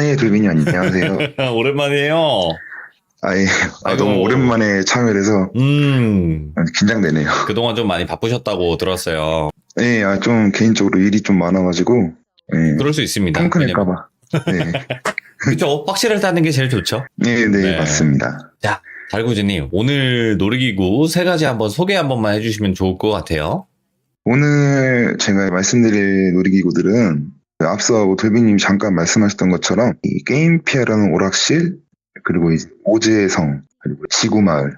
예, 돌빈이 안녕하세요. 오랜만이에요. 예. 아이고. 너무 오랜만에 참여를 해서 긴장되네요. 그동안 좀 많이 바쁘셨다고 들었어요. 예, 좀 개인적으로 일이 좀 많아가지고, 예. 그럴 수 있습니다. 펑크낼까봐. 네. 그죠? 확실하다는 게 제일 좋죠. 네, 맞습니다. 자, 달구지님, 오늘 놀이기구 3가지 한번 소개 한 번만 해주시면 좋을 것 같아요. 오늘 제가 말씀드릴 놀이기구들은 앞서 돌빈님이 잠깐 말씀하셨던 것처럼 이 게임피아라는 오락실, 그리고 오즈의 성, 그리고 지구마을,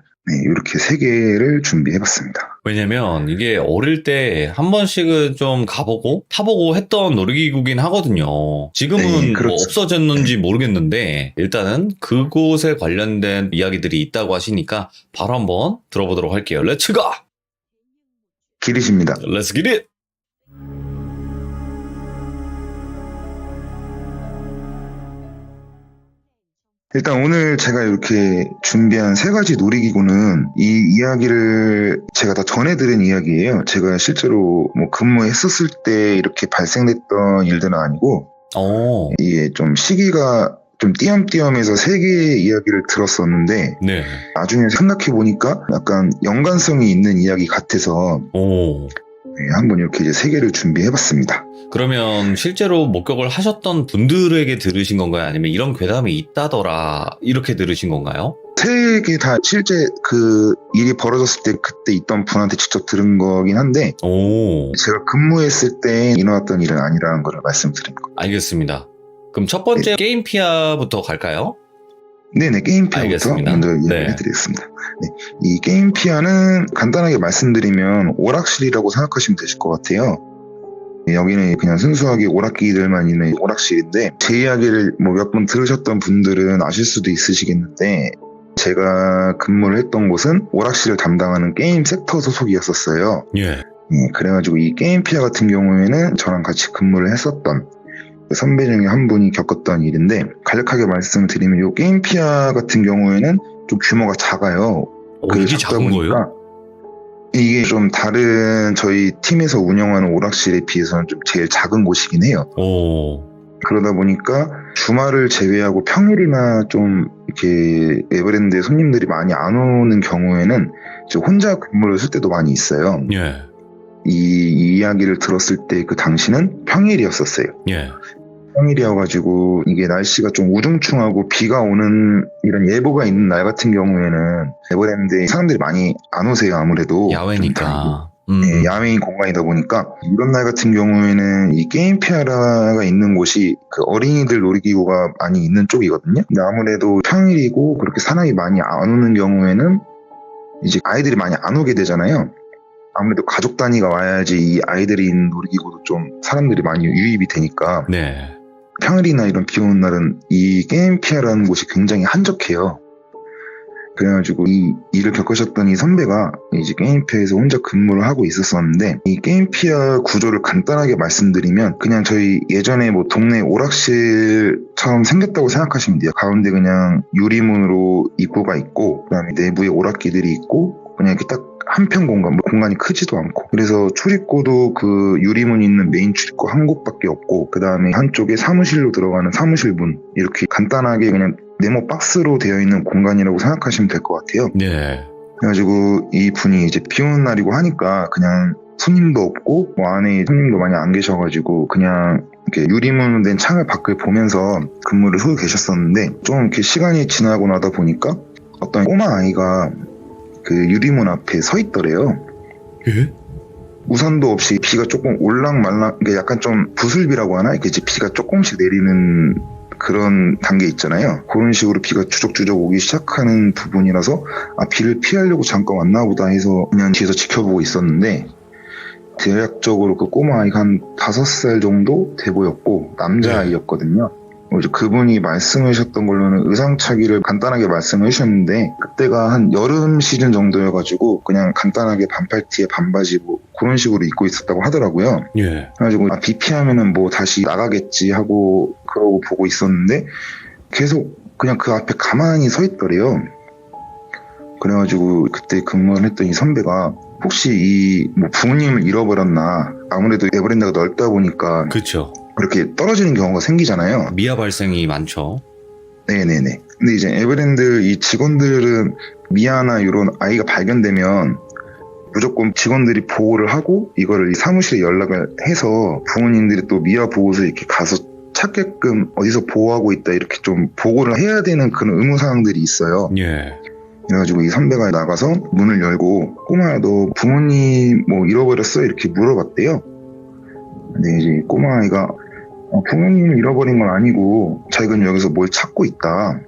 이렇게 3개를 준비해봤습니다. 왜냐면 이게 어릴 때 한 번씩은 좀 가보고 타보고 했던 놀이기구긴 하거든요. 지금은 네, 그렇죠. 뭐 없어졌는지 모르겠는데 일단은 그곳에 관련된 이야기들이 있다고 하시니까 바로 한번 들어보도록 할게요. 렛츠 고! 기리십니다. 렛츠 기릿! 일단 오늘 제가 이렇게 준비한 3가지 놀이기구는 이 이야기를 제가 다 전해드린 이야기예요. 제가 실제로 뭐 근무했었을 때 이렇게 발생됐던 일들은 아니고, 이게 좀 시기가 좀 띄엄띄엄해서 3개의 이야기를 들었었는데, 네. 나중에 생각해보니까 약간 연관성이 있는 이야기 같아서 한번 이렇게 이제 3개를 준비해봤습니다. 그러면 실제로 목격을 하셨던 분들에게 들으신 건가요? 아니면 이런 괴담이 있다더라 이렇게 들으신 건가요? 3개 다 실제 그 일이 벌어졌을 때 그때 있던 분한테 직접 들은 거긴 한데, 제가 근무했을 때 일어났던 일은 아니라는 걸 말씀드린 거예요. 알겠습니다. 그럼 첫 번째 게임피아부터 갈까요? 네네, 게임피아부터 알겠습니다. 먼저 이야기를 해드리겠습니다. 네, 이 게임피아는 간단하게 말씀드리면 오락실이라고 생각하시면 되실 것 같아요. 여기는 그냥 순수하게 오락기들만 있는 오락실인데, 제 이야기를 뭐 몇 번 들으셨던 분들은 아실 수도 있으시겠는데, 제가 근무를 했던 곳은 오락실을 담당하는 게임 섹터 소속이었었어요. 예. 그래가지고 이 게임피아 같은 경우에는 저랑 같이 근무를 했었던 선배 중에 한 분이 겪었던 일인데, 간략하게 말씀을 드리면 이 게임피아 같은 경우에는 좀 규모가 작아요. 이게 작은 거예요? 이게 좀 다른 저희 팀에서 운영하는 오락실에 비해서는 좀 제일 작은 곳이긴 해요. 그러다 보니까 주말을 제외하고 평일이나 좀 이렇게 에버랜드에 손님들이 많이 안 오는 경우에는 이제 혼자 근무를 쓸 때도 많이 있어요. 예. 이 이야기를 들었을 때 그 당시는 평일이었었어요. 예. 평일이어가지고 이게 날씨가 좀 우중충하고 비가 오는 이런 예보가 있는 날 같은 경우에는 에버랜드에 사람들이 많이 안 오세요. 아무래도 야외니까. 네, 야외인 공간이다 보니까 이런 날 같은 경우에는 이 게임피아라가 있는 곳이 그 어린이들 놀이기구가 많이 있는 쪽이거든요. 근데 아무래도 평일이고 그렇게 사람이 많이 안 오는 경우에는 이제 아이들이 많이 안 오게 되잖아요. 아무래도 가족 단위가 와야지 이 아이들이 있는 놀이기구도 좀 사람들이 많이 유입이 되니까. 네. 평일이나 이런 비 오는 날은 이 게임피아라는 곳이 굉장히 한적해요. 그래가지고 이 일을 겪으셨던 이 선배가 이제 게임피아에서 혼자 근무를 하고 있었었는데, 이 게임피아 구조를 간단하게 말씀드리면 그냥 저희 예전에 뭐 동네 오락실처럼 생겼다고 생각하시면 돼요. 가운데 그냥 유리문으로 입구가 있고, 그다음에 내부에 오락기들이 있고, 그냥 이렇게 딱 한편 공간, 뭐 공간이 크지도 않고, 그래서 출입구도 그 유리문이 있는 메인 출입구 한 곳밖에 없고, 그 다음에 한쪽에 사무실로 들어가는 사무실 문, 이렇게 간단하게 그냥 네모 박스로 되어 있는 공간이라고 생각하시면 될 것 같아요. 네. 그래가지고 이 분이 이제 비 오는 날이고 하니까 그냥 손님도 없고 뭐 안에 손님도 많이 안 계셔가지고 그냥 이렇게 유리문 된 창을 밖을 보면서 근무를 하고 계셨었는데, 좀 이렇게 시간이 지나고 나다 보니까 어떤 꼬마 아이가 그 유리문 앞에 서 있더래요. 예? 우산도 없이 비가 조금 올랑말랑, 그러니까 약간 좀 부슬비라고 하나? 이렇게 이제 비가 조금씩 내리는 그런 단계 있잖아요. 그런 식으로 비가 주적주적 오기 시작하는 부분이라서 비를 피하려고 잠깐 왔나 보다 해서 그냥 뒤에서 지켜보고 있었는데, 대략적으로 그 꼬마 아이가 한 5살 정도 돼 보였고 남자아이였거든요. 이제 그분이 말씀하셨던 걸로는 의상차기를 간단하게 말씀해 주셨는데, 그때가 한 여름 시즌 정도여가지고 그냥 간단하게 반팔티에 반바지 뭐 그런 식으로 입고 있었다고 하더라고요. 예. 그래가지고 비 피하면은 뭐 다시 나가겠지 하고 그러고 보고 있었는데, 계속 그냥 그 앞에 가만히 서 있더래요. 그래가지고 그때 근무를 했던 이 선배가 혹시 이 뭐 부모님을 잃어버렸나, 아무래도 에버랜드가 넓다 보니까 그쵸. 그렇게 떨어지는 경우가 생기잖아요. 미아 발생이 많죠. 네네네. 근데 이제 에버랜드 이 직원들은 미아나 이런 아이가 발견되면 무조건 직원들이 보호를 하고 이거를 이 사무실에 연락을 해서 부모님들이 또 미아 보호소에 이렇게 가서 찾게끔 어디서 보호하고 있다 이렇게 좀 보고를 해야 되는 그런 의무사항들이 있어요. 예. 그래가지고 이 선배가 나가서 문을 열고, 꼬마야 너 부모님 뭐 잃어버렸어? 이렇게 물어봤대요. 근데 이제 꼬마 아이가 부모님을 잃어버린 건 아니고 자기는 여기서 뭘 찾고 있다.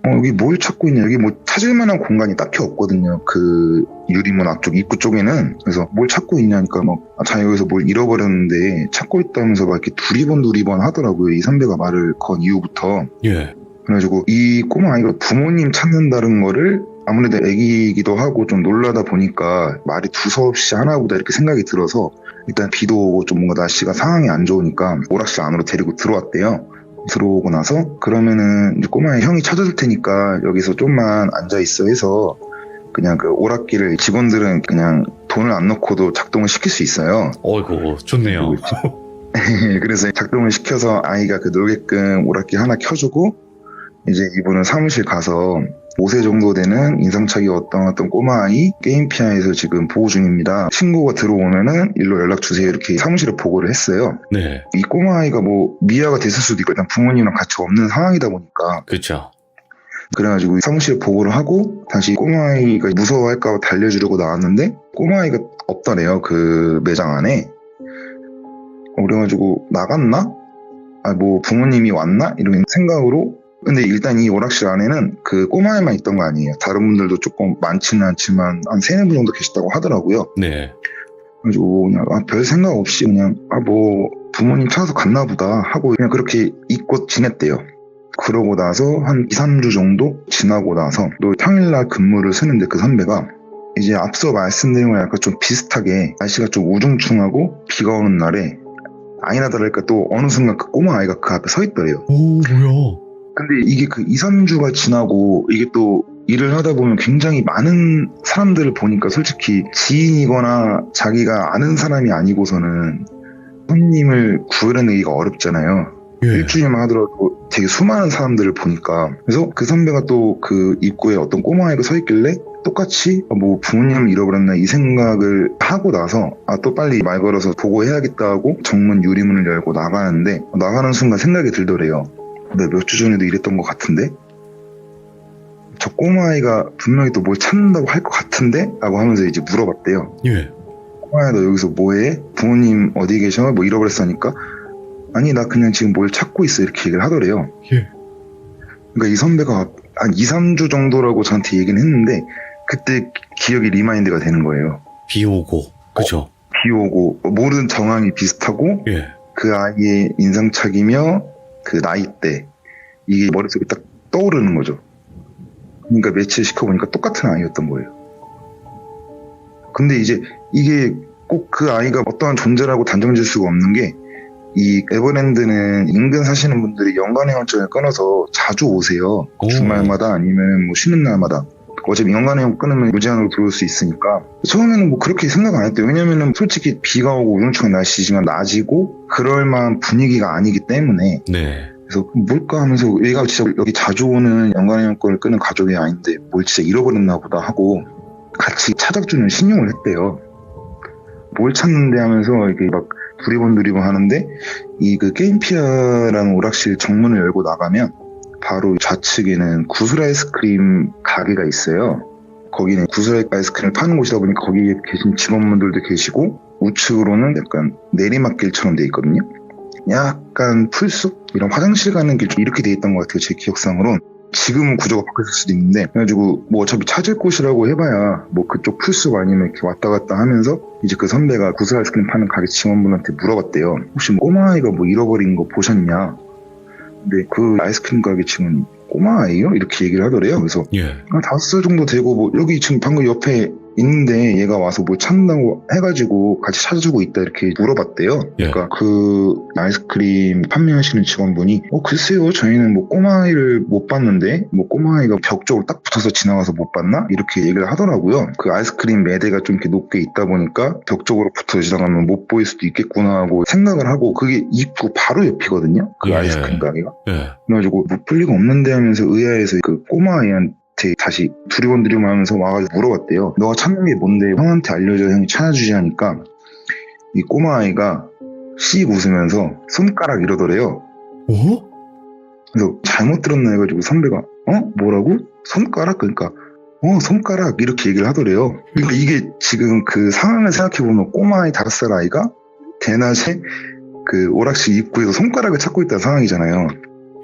여기 뭘 찾고 있냐, 여기 뭐 찾을 만한 공간이 딱히 없거든요, 그 유리문 앞쪽 입구 쪽에는. 그래서 뭘 찾고 있냐니까 자기 여기서 뭘 잃어버렸는데 찾고 있다면서 막 이렇게 두리번 하더라고요, 이 선배가 말을 건 이후부터. 예. 그래가지고 이 꼬마 아이가 부모님 찾는다는 거를 아무래도 애기이기도 하고 좀 놀라다 보니까 말이 두서없이 하나보다 이렇게 생각이 들어서, 일단 비도 오고 좀 뭔가 날씨가 상황이 안 좋으니까 오락실 안으로 데리고 들어왔대요. 들어오고 나서 그러면은 이제 꼬마의 형이 찾아줄 테니까 여기서 좀만 앉아있어 해서 그냥 그 오락기를 직원들은 그냥 돈을 안 넣고도 작동을 시킬 수 있어요. 어이구, 좋네요. 그래서 작동을 시켜서 아이가 그 놀게끔 오락기 하나 켜주고, 이제 이분은 사무실 가서 5세 정도 되는 인상착의 어떤 꼬마 아이 게임피아에서 지금 보호 중입니다. 친구가 들어오면은 일로 연락 주세요. 이렇게 사무실에 보고를 했어요. 네. 이 꼬마 아이가 뭐 미아가 됐을 수도 있고 일단 부모님이랑 같이 없는 상황이다 보니까, 그쵸. 그래가지고 사무실에 보고를 하고 다시 꼬마 아이가 무서워할까 봐 달려주려고 나왔는데 꼬마 아이가 없더래요, 그 매장 안에. 그래가지고 나갔나? 뭐 부모님이 왔나? 이런 생각으로. 근데 일단 이 오락실 안에는 그 꼬마애만 있던 거 아니에요. 다른 분들도 조금 많지는 않지만 한 3-4분 정도 계셨다고 하더라고요. 네. 그래가지고 그냥 별 생각 없이 그냥 뭐 부모님 찾아서 갔나 보다 하고 그냥 그렇게 잊고 지냈대요. 그러고 나서 한 2-3주 정도 지나고 나서 또 평일날 근무를 쓰는데, 그 선배가 이제 앞서 말씀드린 거랑 약간 좀 비슷하게 날씨가 좀 우중충하고 비가 오는 날에 아니나 다를까 또 어느 순간 그 꼬마 아이가 그 앞에 서 있더래요. 오, 뭐야. 근데 이게 그 2-3주가 지나고 이게 또 일을 하다 보면 굉장히 많은 사람들을 보니까 솔직히 지인이거나 자기가 아는 사람이 아니고서는 손님을 구해내기가 어렵잖아요. 예. 일주일만 하더라도 되게 수많은 사람들을 보니까. 그래서 그 선배가 또 그 입구에 어떤 꼬마아이가 서 있길래 똑같이 뭐 부모님을 잃어버렸나 이 생각을 하고 나서 또 빨리 말 걸어서 보고해야겠다 하고 정문 유리문을 열고 나가는데, 나가는 순간 생각이 들더래요. 내가 몇 주 전에도 이랬던 것 같은데? 저 꼬마아이가 분명히 또 뭘 찾는다고 할 것 같은데? 라고 하면서 이제 물어봤대요. 예. 꼬마야 너 여기서 뭐해? 부모님 어디 계셔? 뭐 잃어버렸으니까? 아니 나 그냥 지금 뭘 찾고 있어, 이렇게 얘기를 하더래요. 예. 그러니까 이 선배가 한 2-3주 정도라고 저한테 얘기는 했는데, 그때 기억이 리마인드가 되는 거예요. 비 오고, 그죠? 비 오고 모든 정황이 비슷하고 예. 그 아이의 인상착이며 그 나이대, 이게 머릿속에 딱 떠오르는 거죠. 그러니까 매치를 시켜보니까 똑같은 아이였던 거예요. 근데 이제 이게 꼭 그 아이가 어떠한 존재라고 단정 지을 수가 없는 게, 이 에버랜드는 인근 사시는 분들이 연간회원증을 끊어서 자주 오세요. 오. 주말마다 아니면 뭐 쉬는 날마다. 어차피 연간회원 끊으면 무제한으로 들어올 수 있으니까. 처음에는 뭐 그렇게 생각 안 했대요. 왜냐면은 솔직히 비가 오고 우중충한 날씨지만 낮이고 그럴 만한 분위기가 아니기 때문에. 네. 그래서 뭘까 하면서 얘가 진짜 여기 자주 오는 연간회원권을 끄는 가족이 아닌데 뭘 진짜 잃어버렸나 보다 하고 같이 찾아주는 신용을 했대요. 뭘 찾는데 하면서 이렇게 막 두리번 하는데, 이 그 게임피아라는 오락실 정문을 열고 나가면 바로 좌측에는 구슬 아이스크림 가게가 있어요. 거기는 구슬 아이스크림을 파는 곳이다 보니까 거기에 계신 직원분들도 계시고, 우측으로는 약간 내리막길처럼 돼 있거든요. 약간 풀숲? 이런 화장실 가는 길 좀 이렇게 돼 있던 것 같아요, 제 기억상으로는. 지금은 구조가 바뀌었을 수도 있는데, 그래가지고 뭐 어차피 찾을 곳이라고 해봐야 뭐 그쪽 풀숲 아니면 이렇게 왔다 갔다 하면서 이제 그 선배가 구슬 아이스크림 파는 가게 직원분한테 물어봤대요. 혹시 뭐 꼬마아이가 뭐 잃어버린 거 보셨냐? 근데 그 아이스크림 가게 직원이 꼬마아이요? 이렇게 얘기를 하더래요. 그래서 예. 5살 정도 되고 뭐 여기 지금 방금 옆에 있는데 얘가 와서 뭘 찾는다고 해가지고 같이 찾아주고 있다 이렇게 물어봤대요. 예. 그러니까 그 아이스크림 판매하시는 직원분이 글쎄요, 저희는 뭐 꼬마아이를 못 봤는데 뭐 꼬마아이가 벽 쪽으로 딱 붙어서 지나가서 못 봤나? 이렇게 얘기를 하더라고요. 그 아이스크림 매대가 좀 이렇게 높게 있다 보니까 벽 쪽으로 붙어서 지나가면 못 보일 수도 있겠구나 하고 생각을 하고, 그게 입구 바로 옆이거든요, 그 예. 아이스크림 가게가. 예. 그래가지고 못 볼 리가 없는데 하면서 의아해서 그 꼬마아이한테 다시 두리번 하면서 와가지고 물어봤대요. 너가 찾는 게 뭔데 형한테 알려줘, 형이 찾아주지 하니까 이 꼬마아이가 씩 웃으면서 손가락 이러더래요. 오? 그래서 잘못 들었나 해가지고 선배가 뭐라고? 손가락? 그러니까 손가락 이렇게 얘기를 하더래요. 그러니까 이게 지금 그 상황을 생각해보면 꼬마아이 5살 아이가 대낮에 그 오락실 입구에서 손가락을 찾고 있다는 상황이잖아요.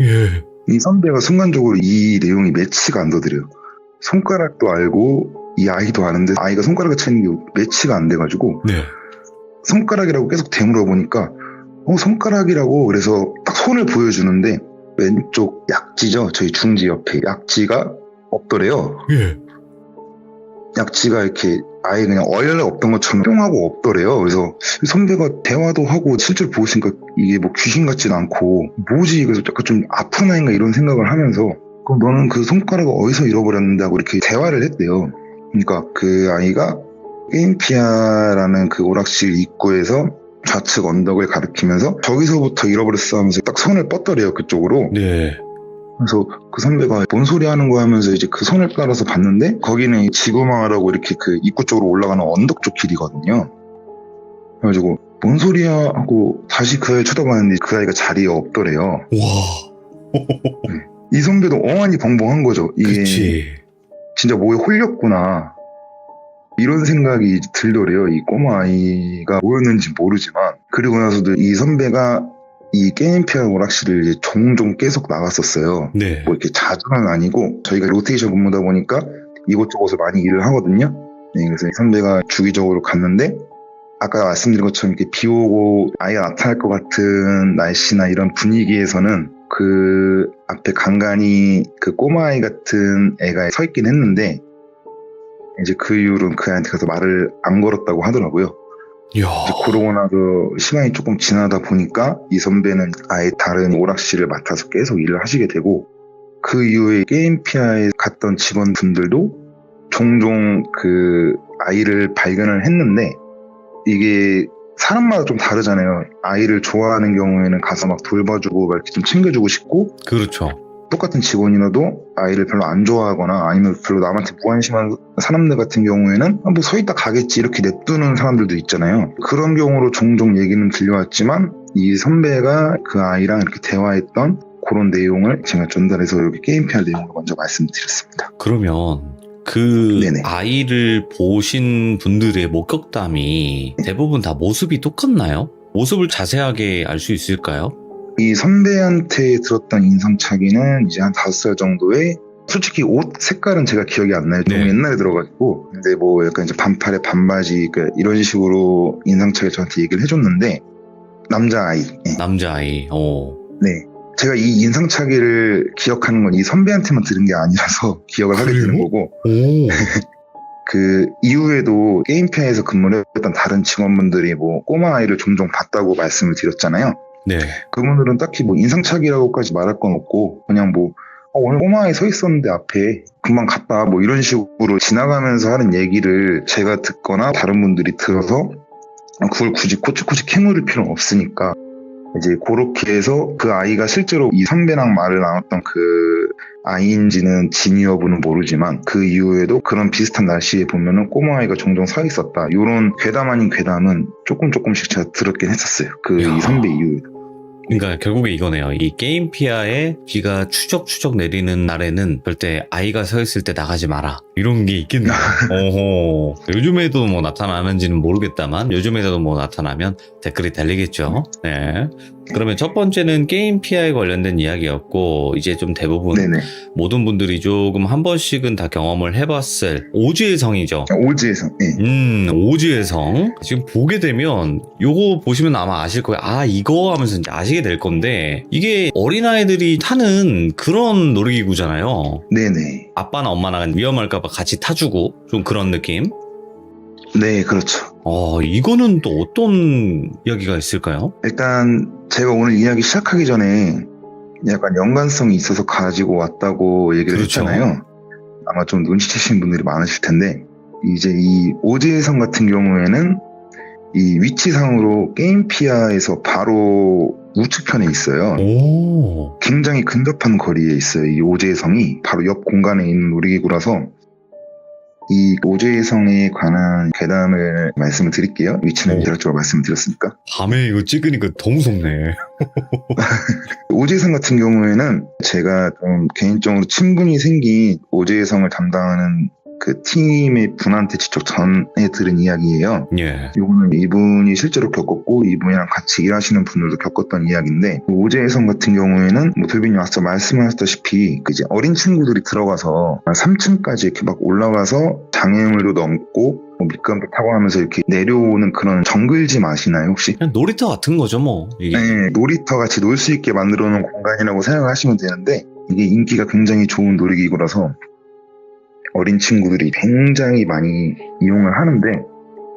예. 이 선배가 순간적으로 이 내용이 매치가 안 되더래요. 손가락도 알고 이 아이도 아는데 아이가 손가락을 찾는 게 매치가 안 돼가지고 네. 손가락이라고 계속 되물어보니까 손가락이라고, 그래서 딱 손을 보여주는데 왼쪽 약지죠, 저희 중지 옆에 약지가 없더래요. 예. 약지가 이렇게 아예 그냥 원래 없던 것처럼 뿅하고 없더래요. 그래서 선배가 대화도 하고 실제로 보고 있으니까 이게 뭐 귀신 같진 않고 뭐지, 그래서 약간 좀 아픈 아이인가 이런 생각을 하면서, 그럼 너는 그 손가락을 어디서 잃어버렸는데 하고 이렇게 대화를 했대요. 그러니까 그 아이가 게임피아라는 그 오락실 입구에서 좌측 언덕을 가리키면서 저기서부터 잃어버렸어 하면서 딱 손을 뻗더래요, 그쪽으로. 네. 그래서 그 선배가 뭔 소리 하는 거야 하면서 이제 그 손을 따라서 봤는데 거기는 지구마을하고 이렇게 그 입구 쪽으로 올라가는 언덕 쪽 길이거든요. 그래가지고 뭔 소리야 하고 다시 그 아이를 쳐다봤는데 그 아이가 자리에 없더래요. 와. 이 선배도 어안이 벙벙한 거죠. 이게 그치. 진짜 뭐에 홀렸구나 이런 생각이 들더래요. 이 꼬마 아이가 뭐였는지 모르지만. 그리고 나서도 이 선배가 이 게임피아 오락실을 이제 종종 계속 나갔었어요. 네. 뭐 이렇게 자주는 아니고 저희가 로테이션 근무다 보니까 이곳저곳을 많이 일을 하거든요. 네, 그래서 이 선배가 주기적으로 갔는데 아까 말씀드린 것처럼 이렇게 비 오고 아이가 나타날 것 같은 날씨나 이런 분위기에서는 그 앞에 간간히 그 꼬마아이 같은 애가 서 있긴 했는데 이제 그 이후로는 그 애한테 가서 말을 안 걸었다고 하더라고요. 이야. 이제 그러고 나서 시간이 조금 지나다 보니까 이 선배는 아예 다른 오락실을 맡아서 계속 일을 하시게 되고, 그 이후에 게임피아에 갔던 직원분들도 종종 그 아이를 발견을 했는데, 이게 사람마다 좀 다르잖아요. 아이를 좋아하는 경우에는 가서 막 돌봐주고 막 이렇게 좀 챙겨주고 싶고, 그렇죠. 똑같은 직원이라도 아이를 별로 안 좋아하거나 아니면 별로 남한테 무관심한 사람들 같은 경우에는 뭐 서 있다 가겠지 이렇게 냅두는 사람들도 있잖아요. 그런 경우로 종종 얘기는 들려왔지만 이 선배가 그 아이랑 이렇게 대화했던 그런 내용을 제가 전달해서 여기 게임피아 내용을 먼저 말씀드렸습니다. 그러면 그 네네. 아이를 보신 분들의 목격담이 대부분 다 모습이 똑같나요? 모습을 자세하게 알 수 있을까요? 이 선배한테 들었던 인상착의는 이제 한 5살 정도에, 솔직히 옷 색깔은 제가 기억이 안 나요. 너무 네. 옛날에 들어가지고. 근데 뭐 약간 이제 반팔에 반바지, 그러니까 이런 식으로 인상착의 저한테 얘기를 해줬는데, 남자아이. 예. 남자아이. 네. 제가 이 인상착의를 기억하는 건 이 선배한테만 들은 게 아니라서 기억을 하게 되는 그래요? 거고, 오. 그 이후에도 게임피아에서 근무를 했던 다른 직원분들이 뭐 꼬마 아이를 종종 봤다고 말씀을 드렸잖아요. 네. 그분들은 딱히 뭐 인상착의라고까지 말할 건 없고, 그냥 뭐 오늘 꼬마 아이 서 있었는데 앞에 금방 갔다 뭐 이런 식으로 지나가면서 하는 얘기를 제가 듣거나 다른 분들이 들어서 그걸 굳이 코치코치 캐물을 필요는 없으니까 이제 그렇게 해서 그 아이가 실제로 이 선배랑 말을 나눴던 그 아이인지는 진위 여부는 모르지만 그 이후에도 그런 비슷한 날씨에 보면은 꼬마아이가 종종 서 있었다. 이런 괴담 아닌 괴담은 조금씩 제가 들었긴 했었어요. 그 야. 이 선배 이후에도. 그러니까 결국에 이거네요. 이 게임피아에 비가 추적추적 내리는 날에는 절대 아이가 서 있을 때 나가지 마라. 이런 게 있겠네요. 오호. 요즘에도 뭐 나타나는지는 모르겠다만 요즘에도 뭐 나타나면 댓글이 달리겠죠. 네. 그러면 첫 번째는 게임피아에 관련된 이야기였고 이제 좀 대부분 네네. 모든 분들이 조금 한 번씩은 다 경험을 해봤을 오지의 성이죠. 오지에서. 네. 오지의 성. 지금 보게 되면 요거 보시면 아마 아실 거예요. 아, 이거 하면서 이제 아시게 될 건데 이게 어린아이들이 타는 그런 놀이기구잖아요. 네네. 아빠나 엄마나 위험할까봐 같이 타주고 좀 그런 느낌. 네, 그렇죠. 이거는 또 어떤 이야기가 있을까요? 일단 제가 오늘 이야기 시작하기 전에 약간 연관성이 있어서 가지고 왔다고 얘기를 그렇죠. 했잖아요. 아마 좀 눈치채신 분들이 많으실 텐데 이제 이 오지의 성 같은 경우에는 이 위치상으로 게임피아에서 바로 우측편에 있어요. 오. 굉장히 근접한 거리에 있어요. 이 오지의 성이 바로 옆 공간에 있는 놀이기구라서 이 오지의 성에 관한 괴담을 말씀을 드릴게요. 위치는 오. 대략적으로 말씀을 드렸으니까. 밤에 이거 찍으니까 더 무섭네. 오지의 성 같은 경우에는 제가 좀 개인적으로 친분이 생긴 오지의 성을 담당하는 그 팀의 분한테 직접 전해 들은 이야기예요. 예. 이거는 이분이 실제로 겪었고 이분이랑 같이 일하시는 분들도 겪었던 이야기인데 오지의 성 같은 경우에는 뭐 돌빈이 앞서 말씀하셨다시피 그 이제 어린 친구들이 들어가서 3층까지 이렇게 막 올라가서 장애물도 넘고 뭐 밑감도 타고 하면서 이렇게 내려오는 그런 정글짐 아시나요 혹시? 그냥 놀이터 같은 거죠, 뭐. 이게. 네, 놀이터 같이 놀 수 있게 만들어 놓은 공간이라고 생각하시면 되는데 이게 인기가 굉장히 좋은 놀이기구라서 어린 친구들이 굉장히 많이 이용을 하는데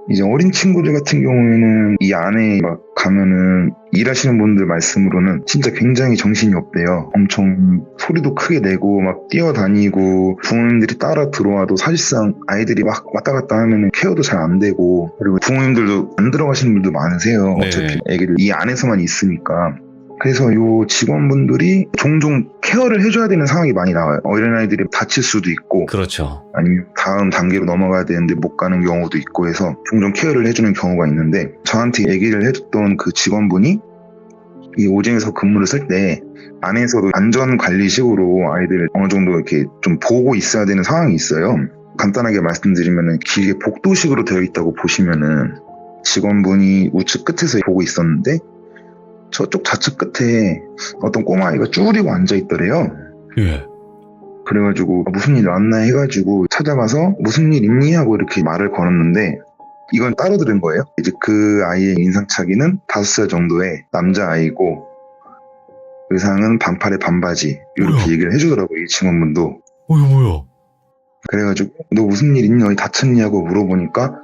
이제 어린 친구들 같은 경우에는 이 안에 막 가면은 일하시는 분들 말씀으로는 진짜 굉장히 정신이 없대요. 엄청 소리도 크게 내고 막 뛰어다니고 부모님들이 따라 들어와도 사실상 아이들이 막 왔다 갔다 하면은 케어도 잘 안 되고 그리고 부모님들도 안 들어가시는 분들도 많으세요. 네. 어차피 애기를 이 안에서만 있으니까. 그래서 요 직원분들이 종종 케어를 해줘야 되는 상황이 많이 나와요. 어린아이들이 다칠 수도 있고 그렇죠. 아니면 다음 단계로 넘어가야 되는데 못 가는 경우도 있고 해서 종종 케어를 해주는 경우가 있는데 저한테 얘기를 해줬던 그 직원분이 이 오징에서 근무를 쓸 때 안에서도 안전관리식으로 아이들을 어느 정도 이렇게 좀 보고 있어야 되는 상황이 있어요. 간단하게 말씀드리면은 길게 복도식으로 되어 있다고 보시면은 직원분이 우측 끝에서 보고 있었는데 저쪽 좌측 끝에 어떤 꼬마아이가 쭈그리고 앉아있더래요. 예. 그래가지고 무슨 일 왔나 해가지고 찾아가서 무슨 일 있니? 하고 이렇게 말을 걸었는데 이건 따로 들은 거예요. 이제 그 아이의 인상착의는 5살 정도의 남자아이고 의상은 반팔에 반바지 이렇게 뭐야? 얘기를 해주더라고요. 이 직원분도. 이거 뭐야? 그래가지고 너 무슨 일 있니? 어디 다쳤니? 하고 물어보니까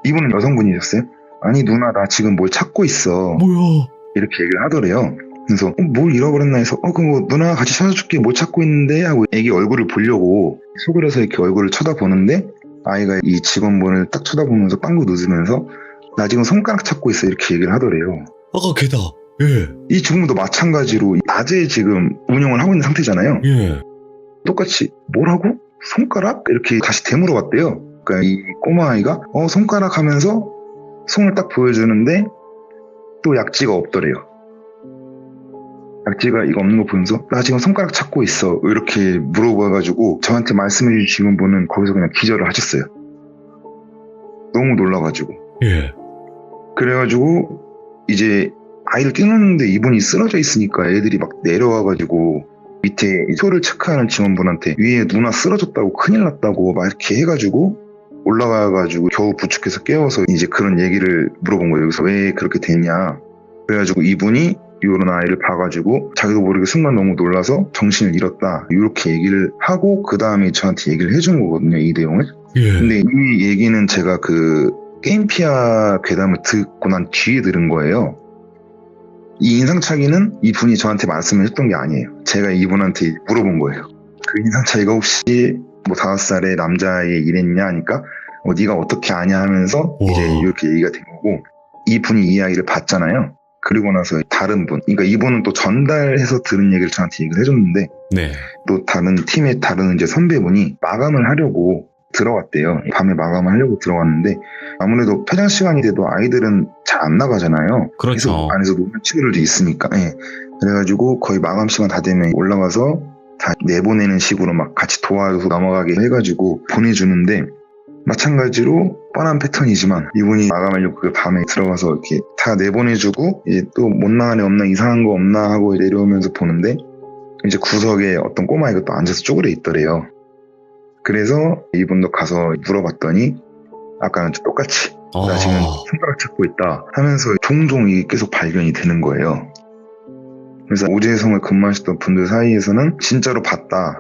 이분은 여성분이셨어요. 아니 누나 나 지금 뭘 찾고 있어. 뭐야? 이렇게 얘기를 하더래요. 그래서 뭘 잃어버렸나 해서 그럼 뭐 누나가 같이 찾아줄게 뭐 찾고 있는데 하고 애기 얼굴을 보려고 속으려서 이렇게 얼굴을 쳐다보는데 아이가 이 직원분을 딱 쳐다보면서 빵구 웃으면서 나 지금 손가락 찾고 있어 이렇게 얘기를 하더래요. 아까 걔다. 예. 이 직원도 마찬가지로 낮에 지금 운영을 하고 있는 상태잖아요. 예. 똑같이 뭐라고? 손가락? 이렇게 다시 되물어봤대요. 그러니까 이 꼬마아이가 손가락 하면서 손을 딱 보여주는데 또 약지가 없더래요. 약지가 이거 없는 거 보면서 나 지금 손가락 찾고 있어 이렇게 물어봐가지고 저한테 말씀해 주신 분은 거기서 그냥 기절을 하셨어요. 너무 놀라가지고. 예. 그래가지고 이제 아이를 띄우는데 이분이 쓰러져 있으니까 애들이 막 내려와가지고 밑에 표를 체크하는 직원분한테 위에 누나 쓰러졌다고 큰일 났다고 막 이렇게 해가지고 올라가가지고 겨우 부축해서 깨워서 이제 그런 얘기를 물어본 거예요. 여기서 왜 그렇게 됐냐. 그래가지고 이분이 이런 아이를 봐가지고 자기도 모르게 순간 너무 놀라서 정신을 잃었다 이렇게 얘기를 하고 그 다음에 저한테 얘기를 해준 거거든요, 이 내용을. 예. 근데 이 얘기는 제가 그 게임피아 괴담을 듣고 난 뒤에 들은 거예요. 이 인상착의는 이분이 저한테 말씀을 했던 게 아니에요. 제가 이분한테 물어본 거예요. 그 인상착의가 혹시 뭐 5살의 남자애 이랬냐 하니까 네가 어떻게 아냐 하면서 우와. 이제 이렇게 얘기가 된 거고, 이분이 이 아이를 봤잖아요. 그리고 나서 다른 분, 그러니까 이분은 또 전달해서 들은 얘기를 저한테 얘기를 해줬는데, 네. 또 다른 팀의 다른 이제 선배분이 마감을 하려고 들어갔대요. 밤에 마감을 하려고 들어갔는데 아무래도 폐장 시간이 돼도 아이들은 잘 안 나가잖아요. 그렇죠. 계속 안에서 노는 친구들도 있으니까. 예. 그래가지고 거의 마감 시간 다 되면 올라가서 다 내보내는 식으로 막 같이 도와줘서 넘어가게 해가지고 보내주는데, 마찬가지로 뻔한 패턴이지만 이분이 마감하려고 그 밤에 들어가서 이렇게 다 내보내주고 이제 또 못 나가네 없나 이상한 거 없나 하고 내려오면서 보는데 이제 구석에 어떤 꼬마애가 또 앉아서 쪼그려 있더래요. 그래서 이분도 가서 물어봤더니 아까는 똑같이 나 지금 손가락 잡고 있다 하면서 종종 이게 계속 발견이 되는 거예요. 그래서 오재성을 근무하셨던 분들 사이에서는 진짜로 봤다,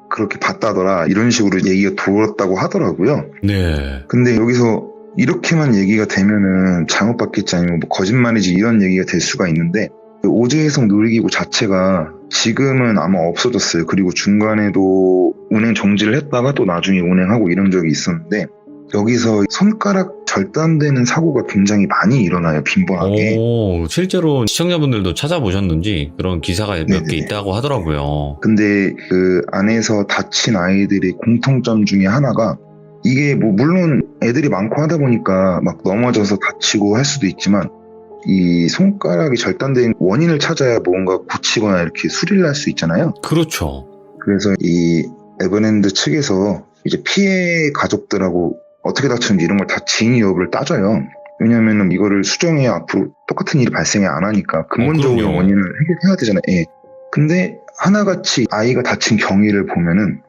그렇게 봤다더라 이런 식으로 얘기가 돌았다고 하더라고요. 네. 근데 여기서 이렇게만 얘기가 되면은 잘못 봤겠지 아니면 뭐 거짓말이지 이런 얘기가 될 수가 있는데, 오재성 놀이기구 자체가 지금은 아마 없어졌어요. 그리고 중간에도 운행 정지를 했다가 또 나중에 운행하고 이런 적이 있었는데, 여기서 손가락 절단되는 사고가 굉장히 많이 일어나요, 빈번하게. 실제로 시청자분들도 찾아보셨는지 그런 기사가 몇 개 네네네. 있다고 하더라고요. 근데 그 안에서 다친 아이들의 공통점 중에 하나가, 이게 뭐 물론 애들이 많고 하다 보니까 막 넘어져서 다치고 할 수도 있지만 이 손가락이 절단된 원인을 찾아야 뭔가 고치거나 이렇게 수리를 할 수 있잖아요. 그렇죠. 그래서 이 에버랜드 측에서 이제 피해 가족들하고 어떻게 다쳤는지 이런 걸 다 진위 여부를 따져요. 왜냐면은 이거를 수정해 앞으로 똑같은 일이 발생이 안 하니까 근본적인 그럼요. 원인을 해결해야 되잖아요. 예. 근데 하나같이 아이가 다친 경위를 보면은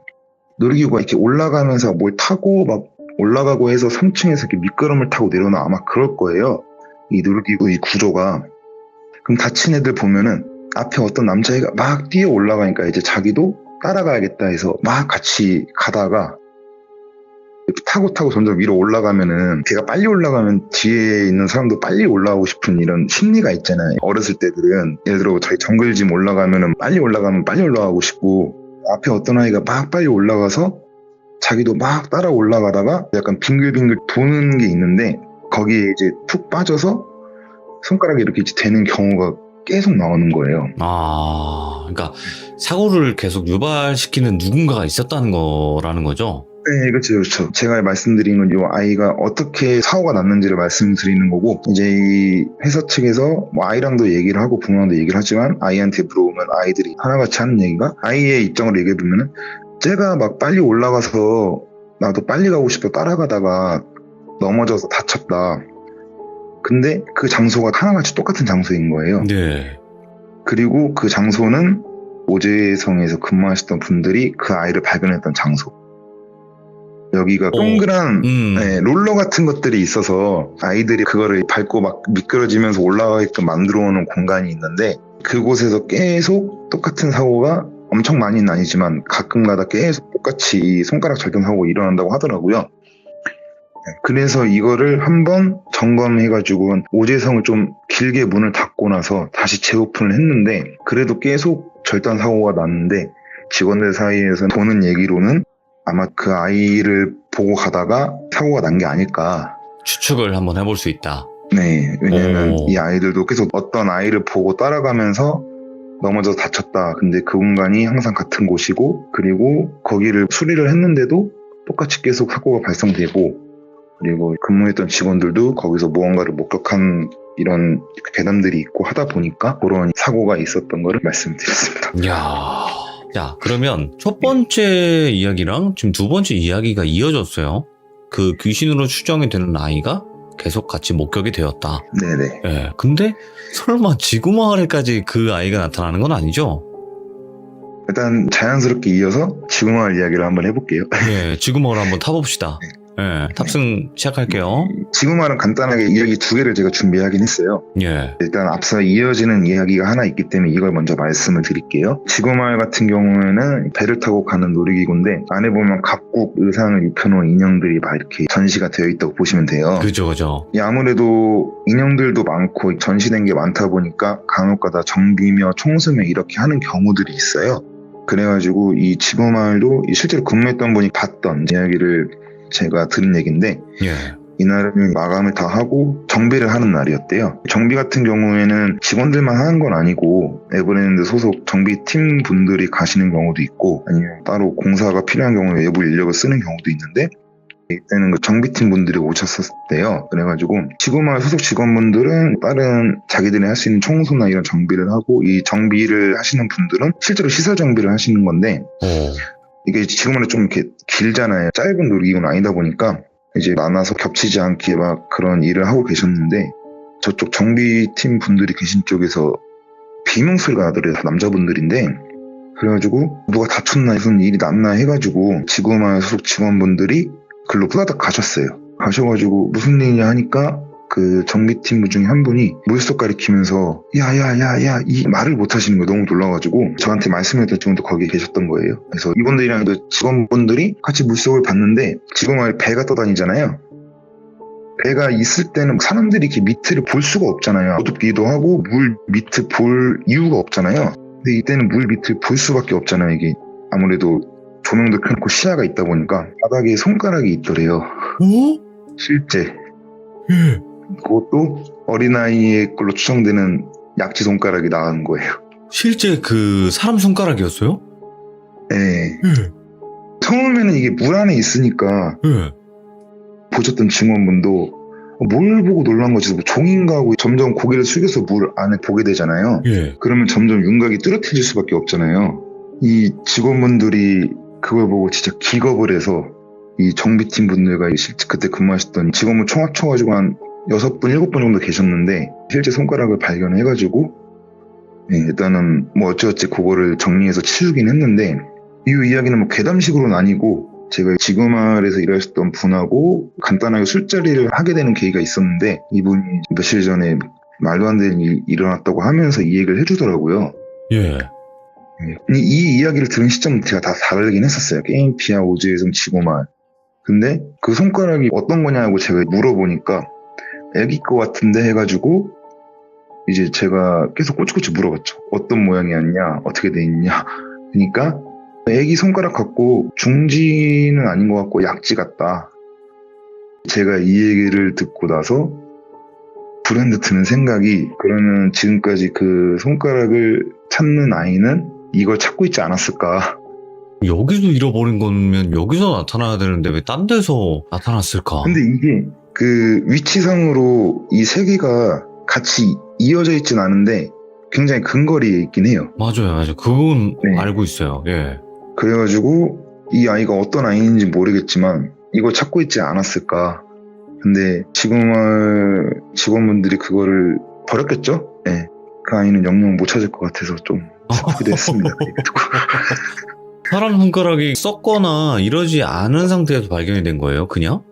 놀이기구가 이렇게 올라가면서 뭘 타고 막 올라가고 해서 3층에서 이렇게 미끄럼을 타고 내려오나 아마 그럴 거예요. 이 놀이기구 이 구조가. 그럼 다친 애들 보면은 앞에 어떤 남자애가 막 뛰어 올라가니까 이제 자기도 따라가야겠다 해서 막 같이 가다가 이렇게 타고 점점 위로 올라가면은 걔가 빨리 올라가면 뒤에 있는 사람도 빨리 올라가고 싶은 이런 심리가 있잖아요. 어렸을 때들은 예를 들어 저희 정글짐 올라가면은 빨리 올라가면 빨리 올라가고 싶고, 앞에 어떤 아이가 막 빨리 올라가서 자기도 막 따라 올라가다가 약간 빙글빙글 도는 게 있는데 거기에 이제 툭 빠져서 손가락이 이렇게 되는 경우가 계속 나오는 거예요. 그러니까 사고를 계속 유발시키는 누군가가 있었다는 거라는 거죠. 네, 그렇죠. 제가 말씀드린 건 이 아이가 어떻게 사고가 났는지를 말씀드리는 거고, 이제 이 회사 측에서 뭐 아이랑도 얘기를 하고 부모랑도 얘기를 하지만 아이한테 물어보면 아이들이 하나같이 하는 얘기가, 아이의 입장으로 얘기해 보면은 쟤가 막 빨리 올라가서 나도 빨리 가고 싶어 따라가다가 넘어져서 다쳤다. 근데 그 장소가 하나같이 똑같은 장소인 거예요. 네. 그리고 그 장소는 오재성에서 근무하셨던 분들이 그 아이를 발견했던 장소. 여기가 동그란 네, 롤러 같은 것들이 있어서 아이들이 그거를 밟고 막 미끄러지면서 올라가게끔 만들어 놓은 공간이 있는데, 그곳에서 계속 똑같은 사고가 엄청 많이는 아니지만 가끔가다 계속 똑같이 이 손가락 절단 사고가 일어난다고 하더라고요. 그래서 이거를 한번 점검해가지고 오재성을 좀 길게 문을 닫고 나서 다시 재오픈을 했는데, 그래도 계속 절단 사고가 났는데 직원들 사이에서 도는 얘기로는 아마 그 아이를 보고 가다가 사고가 난 게 아닐까. 추측을 한번 해볼 수 있다. 네, 왜냐면 이 아이들도 계속 어떤 아이를 보고 따라가면서 넘어져서 다쳤다. 근데 그 공간이 항상 같은 곳이고, 그리고 거기를 수리를 했는데도 똑같이 계속 사고가 발생되고, 그리고 근무했던 직원들도 거기서 무언가를 목격한 이런 괴담들이 있고 하다 보니까 그런 사고가 있었던 거를 말씀드렸습니다. 이야. 자, 그러면 첫 번째 이야기랑 지금 두 번째 이야기가 이어졌어요. 그 귀신으로 추정이 되는 아이가 계속 같이 목격이 되었다. 네네. 예. 근데 설마 지구마을에까지 그 아이가 나타나는 건 아니죠? 일단 자연스럽게 이어서 지구마을 이야기를 한번 해볼게요. 예, 지구마을 한번 타봅시다. 예, 탑승 시작할게요. 지구마을은 간단하게 이야기 두 개를 제가 준비하긴 했어요. 예. 일단 앞서 이어지는 이야기가 하나 있기 때문에 이걸 먼저 말씀을 드릴게요. 지구마을 같은 경우에는 배를 타고 가는 놀이기구인데 안에 보면 각국 의상을 입혀놓은 인형들이 막 이렇게 전시가 되어 있다고 보시면 돼요. 그죠. 아무래도 인형들도 많고 전시된 게 많다 보니까 간혹가다 정비며 청소며 이렇게 하는 경우들이 있어요. 그래가지고 이 지구마을도 실제로 근무했던 분이 봤던 이야기를 제가 들은 얘기인데 예. 이날은 마감을 다 하고 정비를 하는 날이었대요. 정비 같은 경우에는 직원들만 하는 건 아니고 에버랜드 소속 정비팀 분들이 가시는 경우도 있고 아니면 따로 공사가 필요한 경우에 외부 인력을 쓰는 경우도 있는데 이때는 그 정비팀 분들이 오셨었대요. 그래가지고 지구마을 소속 직원분들은 다른 자기들이 할 수 있는 청소나 이런 정비를 하고 이 정비를 하시는 분들은 실제로 시설 정비를 하시는 건데 이게 지구마을은 좀 이렇게 길잖아요. 짧은 놀이기구는 아니다 보니까 이제 많아서 겹치지 않게 막 그런 일을 하고 계셨는데 저쪽 정비팀 분들이 계신 쪽에서 비명소리가 나더래요. 남자분들인데 그래가지고 누가 다쳤나 무슨 일이 났나 해가지고 지구마을 소속 직원분들이 글로 후다닥 가셨어요. 가셔가지고 무슨 일이냐 하니까 그 정비팀 중에 한 분이 물속 가리키면서 야야야야 이 말을 못 하시는 거 너무 놀라가지고 저한테 말씀했던 직원도 거기에 계셨던 거예요. 그래서 이분들이랑 그 직원분들이 같이 물속을 봤는데 지구마을에 배가 떠다니잖아요. 배가 있을 때는 사람들이 이렇게 밑을 볼 수가 없잖아요. 어둡기도 하고 물 밑을 볼 이유가 없잖아요. 근데 이때는 물 밑을 볼 수밖에 없잖아요. 이게 아무래도 조명도 켜놓고 시야가 있다 보니까 바닥에 손가락이 있더래요. 실제. 그것도 어린아이의 걸로 추정되는 약지 손가락이 나온 거예요. 실제 그 사람 손가락이었어요? 네. 처음에는 이게 물 안에 있으니까 보셨던 증원분도 뭘 보고 놀란 거지? 뭐 종인가 하고 점점 고개를 숙여서 물 안에 보게 되잖아요. 예. 그러면 점점 윤곽이 뚜렷해질 수밖에 없잖아요. 이 직원분들이 그걸 보고 진짜 기겁을 해서 이 정비팀 분들과 실제 그때 근무하셨던 직원분 총 합쳐가지고 한 6분, 7분 정도 계셨는데 실제 손가락을 발견해가지고 일단은 뭐 어찌어찌 그거를 정리해서 치우긴 했는데 이 이야기는 뭐 괴담식으로는 아니고 제가 지구마을에서 일하셨던 분하고 간단하게 술자리를 하게 되는 계기가 있었는데 이분이 며칠 전에 말도 안 되는 일이 일어났다고 하면서 이 얘기를 해주더라고요. 예. 이 이야기를 들은 시점은 제가 다 다르긴 했었어요. 게임피아 오즈의 지구마을. 근데 그 손가락이 어떤 거냐고 제가 물어보니까 애기 거 같은데 해가지고 이제 제가 계속 꼬치꼬치 물어봤죠. 어떤 모양이었냐? 어떻게 돼 있냐? 그러니까 애기 손가락 같고 중지는 아닌 것 같고 약지 같다. 제가 이 얘기를 듣고 나서 불현듯 드는 생각이 그러면 지금까지 그 손가락을 찾는 아이는 이걸 찾고 있지 않았을까? 여기서 잃어버린 거면 여기서 나타나야 되는데 왜 딴 데서 나타났을까? 근데 이게 그 위치상으로 이 세 개가 같이 이어져 있진 않은데 굉장히 근거리에 있긴 해요. 맞아요. 그건 네. 알고 있어요. 예. 그래가지고 이 아이가 어떤 아이인지 모르겠지만 이걸 찾고 있지 않았을까. 근데 지구마을 직원분들이 그거를 버렸겠죠? 네. 그 아이는 영영 못 찾을 것 같아서 좀 슬프기도 했습니다. 사람 손가락이 썩거나 이러지 않은 상태에서 발견이 된 거예요, 그냥?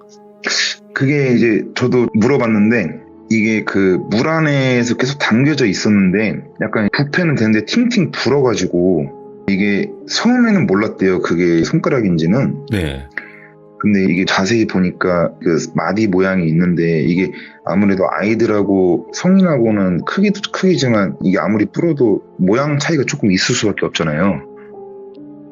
그게 이제 저도 물어봤는데 이게 그 물 안에서 계속 담겨져 있었는데 약간 부패는 되는데 팅팅 불어가지고 이게 처음에는 몰랐대요. 그게 손가락인지는. 네. 근데 이게 자세히 보니까 그 마디 모양이 있는데 이게 아무래도 아이들하고 성인하고는 크기도 크기지만 이게 아무리 불어도 모양 차이가 조금 있을 수밖에 없잖아요.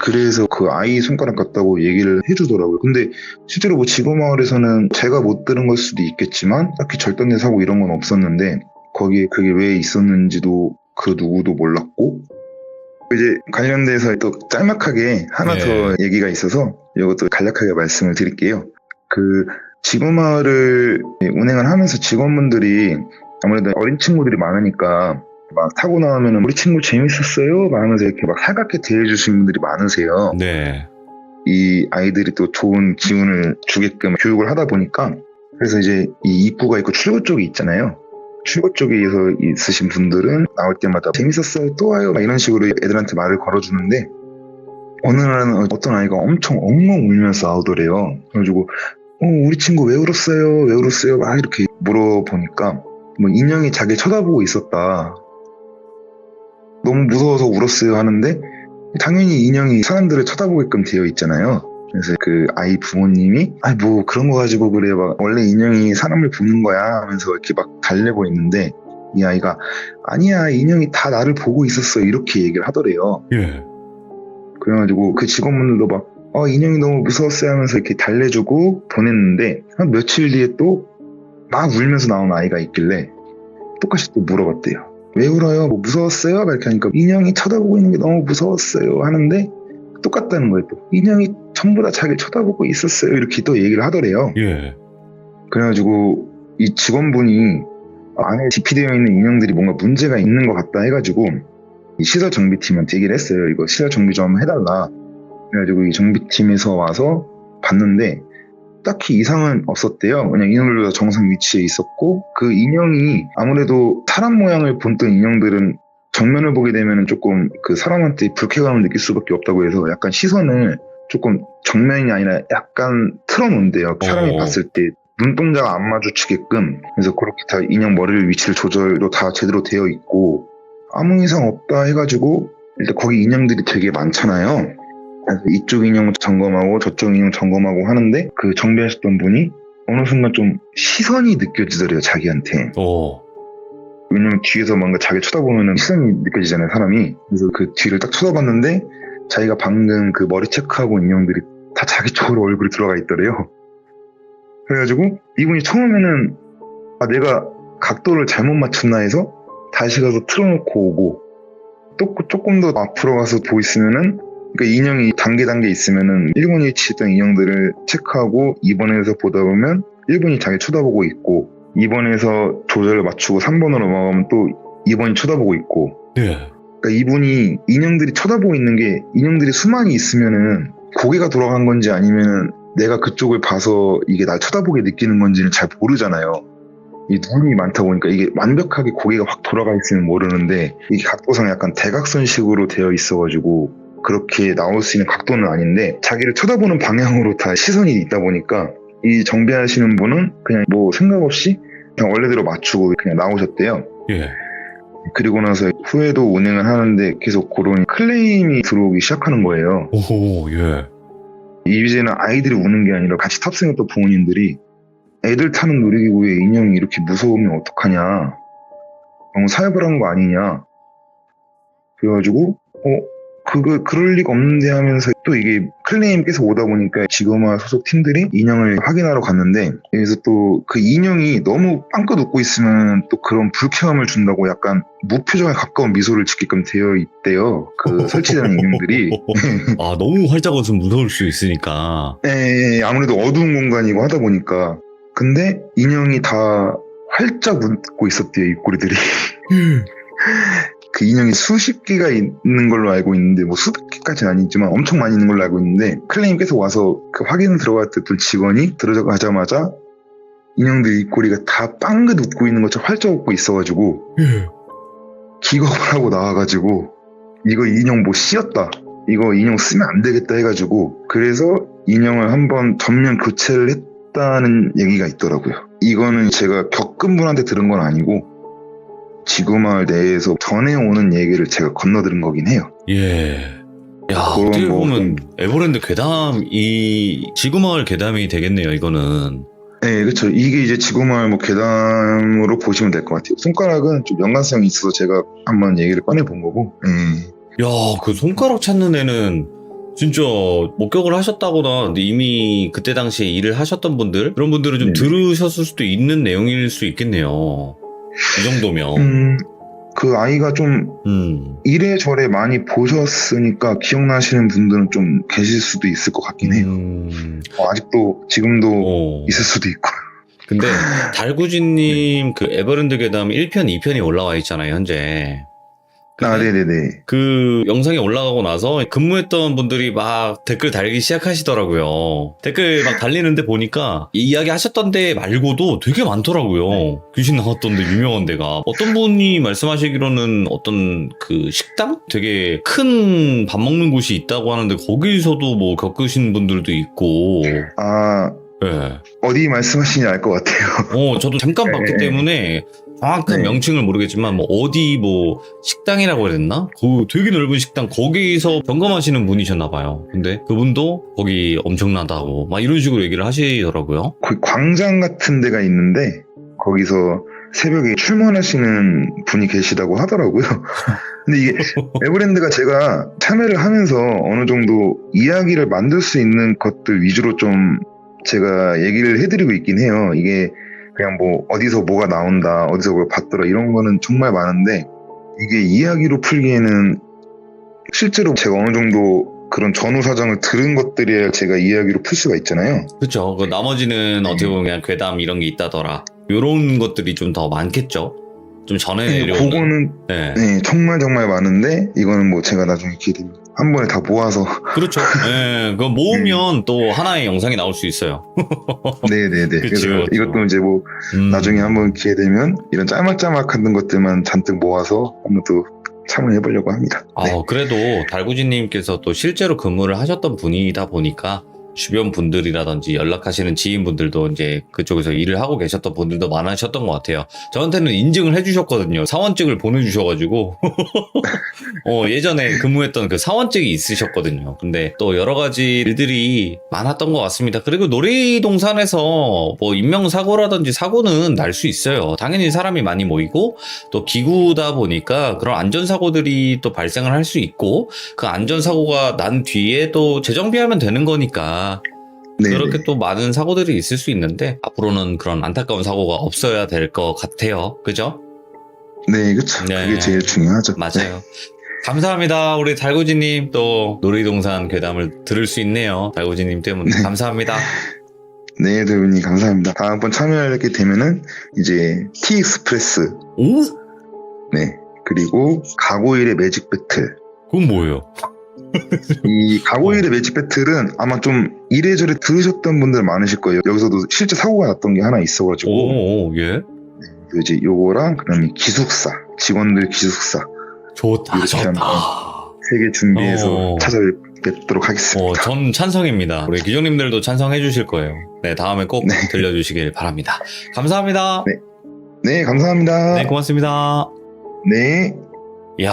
그래서 그 아이 손가락 같다고 얘기를 해주더라고요. 근데 실제로 뭐 지구마을에서는 제가 못 들은 걸 수도 있겠지만 딱히 절단된 사고 이런 건 없었는데 거기에 그게 왜 있었는지도 그 누구도 몰랐고 이제 관련돼서 또 짤막하게 하나 네. 더 얘기가 있어서 이것도 간략하게 말씀을 드릴게요. 그 지구마을을 운행을 하면서 직원분들이 아무래도 어린 친구들이 많으니까 막 타고 나오면 우리 친구 재밌었어요? 막 하면서 이렇게 막 살갑게 대해주시는 분들이 많으세요. 네. 이 아이들이 또 좋은 기운을 주게끔 교육을 하다 보니까 그래서 이제 이 입구가 있고 출구 쪽이 있잖아요. 출구 쪽에서 있으신 분들은 나올 때마다 재밌었어요? 또 와요? 막 이런 식으로 애들한테 말을 걸어주는데 어느 날은 어떤 아이가 엄청 엉엉 울면서 나오더래요. 그래가지고 우리 친구 왜 울었어요? 왜 울었어요? 막 이렇게 물어보니까 뭐 인형이 자기 쳐다보고 있었다. 너무 무서워서 울었어요 하는데 당연히 인형이 사람들을 쳐다보게끔 되어 있잖아요. 그래서 그 아이 부모님이 뭐 그런 거 가지고 그래 막 원래 인형이 사람을 보는 거야 하면서 이렇게 막 달래고 있는데 이 아이가 아니야 인형이 다 나를 보고 있었어 이렇게 얘기를 하더래요. 예. 그래가지고 그 직원분들도 막 인형이 너무 무서웠어요 하면서 이렇게 달래주고 보냈는데 한 며칠 뒤에 또 막 울면서 나온 아이가 있길래 똑같이 또 물어봤대요. 왜 울어요? 뭐 무서웠어요? 막 이렇게 하니까 인형이 쳐다보고 있는 게 너무 무서웠어요 하는데 똑같다는 거예요. 또 인형이 전부 다 자기를 쳐다보고 있었어요 이렇게 또 얘기를 하더래요. 예. 그래가지고 이 직원분이 안에 디피되어 있는 인형들이 뭔가 문제가 있는 것 같다 해가지고 이 시설 정비팀한테 얘기를 했어요. 이거 시설 정비 좀 해달라. 그래가지고 이 정비팀에서 와서 봤는데 딱히 이상은 없었대요. 그냥 인형들도 다 정상 위치에 있었고 그 인형이 아무래도 사람 모양을 본뜬 인형들은 정면을 보게 되면 조금 그 사람한테 불쾌감을 느낄 수밖에 없다고 해서 약간 시선을 조금 정면이 아니라 약간 틀어놓는데요. 사람이 봤을 때 눈동자가 안 마주치게끔. 그래서 그렇게 다 인형 머리를 위치를 조절로 다 제대로 되어 있고 아무 이상 없다 해가지고 일단 거기 인형들이 되게 많잖아요. 그래서 이쪽 인형 점검하고 저쪽 인형 점검하고 하는데 그 정비하셨던 분이 어느 순간 좀 시선이 느껴지더래요 자기한테. 왜냐면 뒤에서 뭔가 자기 쳐다보면 시선이 느껴지잖아요 사람이. 그래서 그 뒤를 딱 쳐다봤는데 자기가 방금 그 머리 체크하고 인형들이 다 자기 쪽으로 얼굴이 들어가 있더래요. 그래가지고 이분이 처음에는 내가 각도를 잘못 맞췄나 해서 다시 가서 틀어놓고 오고 또 조금 더 앞으로 가서 보이시면은 그러니까 인형이 단계 있으면은 1번 위치에 있던 인형들을 체크하고 2번에서 보다 보면 1번이 자기 쳐다보고 있고 2번에서 조절을 맞추고 3번으로 넘어가면 또 2번이 쳐다보고 있고. 네. 그러니까 이분이 인형들이 쳐다보고 있는 게 인형들이 수많이 있으면은 고개가 돌아간 건지 아니면은 내가 그쪽을 봐서 이게 날 쳐다보게 느끼는 건지는 잘 모르잖아요. 이 눈이 많다 보니까 이게 완벽하게 고개가 확 돌아가 있으면 모르는데 이게 각도상 약간 대각선식으로 되어 있어가지고 그렇게 나올 수 있는 각도는 아닌데 자기를 쳐다보는 방향으로 다 시선이 있다 보니까 이 정비하시는 분은 그냥 뭐 생각 없이 그냥 원래대로 맞추고 그냥 나오셨대요. 예. 그리고 나서 후에도 운행을 하는데 계속 그런 클레임이 들어오기 시작하는 거예요. 오호, 예. 이제는 아이들이 우는 게 아니라 같이 탑승했던 부모님들이 애들 타는 놀이기구에 인형이 이렇게 무서우면 어떡하냐. 너무 살벌한 거 아니냐. 그래가지고 그럴 리가 없는데 하면서 또 이게 클레임 계속 오다 보니까 지그마 소속 팀들이 인형을 확인하러 갔는데 여기서 또 그 인형이 너무 빵긋 웃고 있으면 또 그런 불쾌함을 준다고 약간 무표정에 가까운 미소를 짓게끔 되어 있대요. 그 설치되는 인형들이. 너무 활짝 웃으면 무서울 수 있으니까. 네, 아무래도 어두운 공간이고 하다 보니까. 근데 인형이 다 활짝 웃고 있었대요, 입꼬리들이. 그 인형이 수십 개가 있는 걸로 알고 있는데 뭐 수백 개까지는 아니지만 엄청 많이 있는 걸로 알고 있는데 클레임 계속 와서 그 확인 들어갔던 직원이 들어가자마자 인형들 입꼬리가 다 빵긋 웃고 있는 것처럼 활짝 웃고 있어가지고 기겁을 하고 나와가지고 이거 인형 뭐 씌었다, 이거 인형 쓰면 안 되겠다 해가지고 그래서 인형을 한번 전면 교체를 했다는 얘기가 있더라고요. 이거는 제가 겪은 분한테 들은 건 아니고 지구마을 내에서 전해오는 얘기를 제가 건너들은 거긴 해요. 예. 야, 어떻게 보면 에버랜드 괴담이 지구마을 괴담이 되겠네요, 이거는. 네, 그렇죠. 이게 이제 지구마을 괴담으로 보시면 될 것 같아요. 손가락은 좀 연관성이 있어서 제가 한번 얘기를 꺼내본 거고. 야, 그 손가락 찾는 애는 진짜 목격을 하셨다거나 이미 그때 당시에 일을 하셨던 분들, 그런 분들은 좀 들으셨을 수도 있는 내용일 수 있겠네요. 이 정도면. 그 아이가 좀 이래저래 많이 보셨으니까 기억나시는 분들은 좀 계실 수도 있을 것 같긴 해요. 아직도 지금도 있을 수도 있고요. 근데 달구지님 그 에버랜드 괴담 1편, 2편이 올라와 있잖아요, 현재. 네네네. 그 영상이 올라가고 나서 근무했던 분들이 막 댓글 달기 시작하시더라고요. 댓글 막 달리는데 보니까 이 이야기 하셨던 데 말고도 되게 많더라고요. 귀신 나왔던 데 유명한 데가. 어떤 분이 말씀하시기로는 어떤 그 식당? 되게 큰 밥 먹는 곳이 있다고 하는데 거기서도 뭐 겪으신 분들도 있고. 예. 어디 말씀하시는지 알 것 같아요. 저도 잠깐 봤기 네. 때문에 정확한 네. 명칭을 모르겠지만 뭐 어디 뭐 식당이라고 해야 됐나? 그 되게 넓은 식당 거기서 점검하시는 분이셨나 봐요. 근데 그분도 거기 엄청나다고 막 이런 식으로 얘기를 하시더라고요. 거기 광장 같은 데가 있는데 거기서 새벽에 출근하시는 분이 계시다고 하더라고요. 근데 이게 에버랜드가 제가 참여를 하면서 어느 정도 이야기를 만들 수 있는 것들 위주로 좀 제가 얘기를 해드리고 있긴 해요. 이게 그냥 뭐 어디서 뭐가 나온다, 어디서 뭘 봤더라 이런 거는 정말 많은데 이게 이야기로 풀기에는 실제로 제가 어느 정도 그런 전후 사정을 들은 것들이야 제가 이야기로 풀 수가 있잖아요. 그렇죠. 그 나머지는 어떻게 보면 그냥 괴담 이런 게 있다더라. 이런 것들이 좀 더 많겠죠. 좀 전해 네, 내려오는. 그거는 네. 네, 정말 많은데 이거는 뭐 제가 나중에 기회 되면 한 번에 다 모아서 그렇죠. 네, 그거 모으면 또 하나의 영상이 나올 수 있어요. 네네네. 그치, 그래서 그쵸. 이것도 이제 뭐 나중에 한번 기회 되면 이런 짤막짤막한 것들만 잔뜩 모아서 한번 또 참여해보려고 합니다. 네. 그래도 달구지님께서 또 실제로 근무를 하셨던 분이다 보니까 주변 분들이라든지 연락하시는 지인분들도 이제 그쪽에서 일을 하고 계셨던 분들도 많으셨던 것 같아요. 저한테는 인증을 해주셨거든요. 사원증을 보내주셔가지고 예전에 근무했던 그 사원증이 있으셨거든요. 근데 또 여러 가지 일들이 많았던 것 같습니다. 그리고 놀이동산에서 뭐 인명사고라든지 사고는 날 수 있어요. 당연히 사람이 많이 모이고 또 기구다 보니까 그런 안전사고들이 또 발생을 할 수 있고 그 안전사고가 난 뒤에 또 재정비하면 되는 거니까 네네. 그렇게 또 많은 사고들이 있을 수 있는데 앞으로는 그런 안타까운 사고가 없어야 될 것 같아요. 그죠? 네, 그쵸. 네. 그게 제일 중요하죠. 맞아요. 감사합니다. 우리 달구지님 또 놀이동산 괴담을 들을 수 있네요. 달구지님 때문에. 감사합니다. 네, 대표님 감사합니다. 다음번 참여하게 되면은 이제 티익스프레스, 오? 네, 그리고 가고일의 매직 배틀. 그건 뭐예요? 이 가고일의 매직 배틀은 아마 좀 이래저래 들으셨던 분들 많으실 거예요. 여기서도 실제 사고가 났던 게 하나 있어가지고 오, 예. 이제 요거랑 그다음에 기숙사, 직원들 기숙사 좋다, 이렇게 좋다. 세 개 준비해서 어. 찾아뵙도록 하겠습니다. 전 찬성입니다. 우리 기종님들도 찬성해 주실 거예요. 네, 다음에 꼭 네. 들려주시길 바랍니다. 감사합니다. 네. 네, 감사합니다. 네, 고맙습니다. 네. 이야,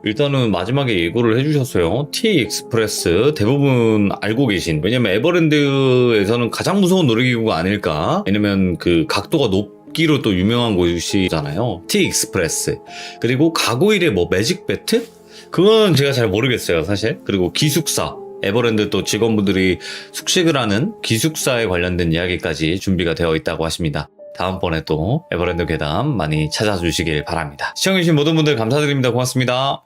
일단은 마지막에 예고를 해주셨어요. T-익스프레스 대부분 알고 계신, 왜냐면 에버랜드에서는 가장 무서운 놀이기구가 아닐까? 왜냐면 그 각도가 높기로 또 유명한 곳이잖아요. T-익스프레스. 그리고 가고일의 뭐 매직 배트? 그건 제가 잘 모르겠어요, 사실. 그리고 기숙사. 에버랜드 또 직원분들이 숙식을 하는 기숙사에 관련된 이야기까지 준비가 되어 있다고 하십니다. 다음번에 또 에버랜드 괴담 많이 찾아주시길 바랍니다. 시청해주신 모든 분들 감사드립니다. 고맙습니다.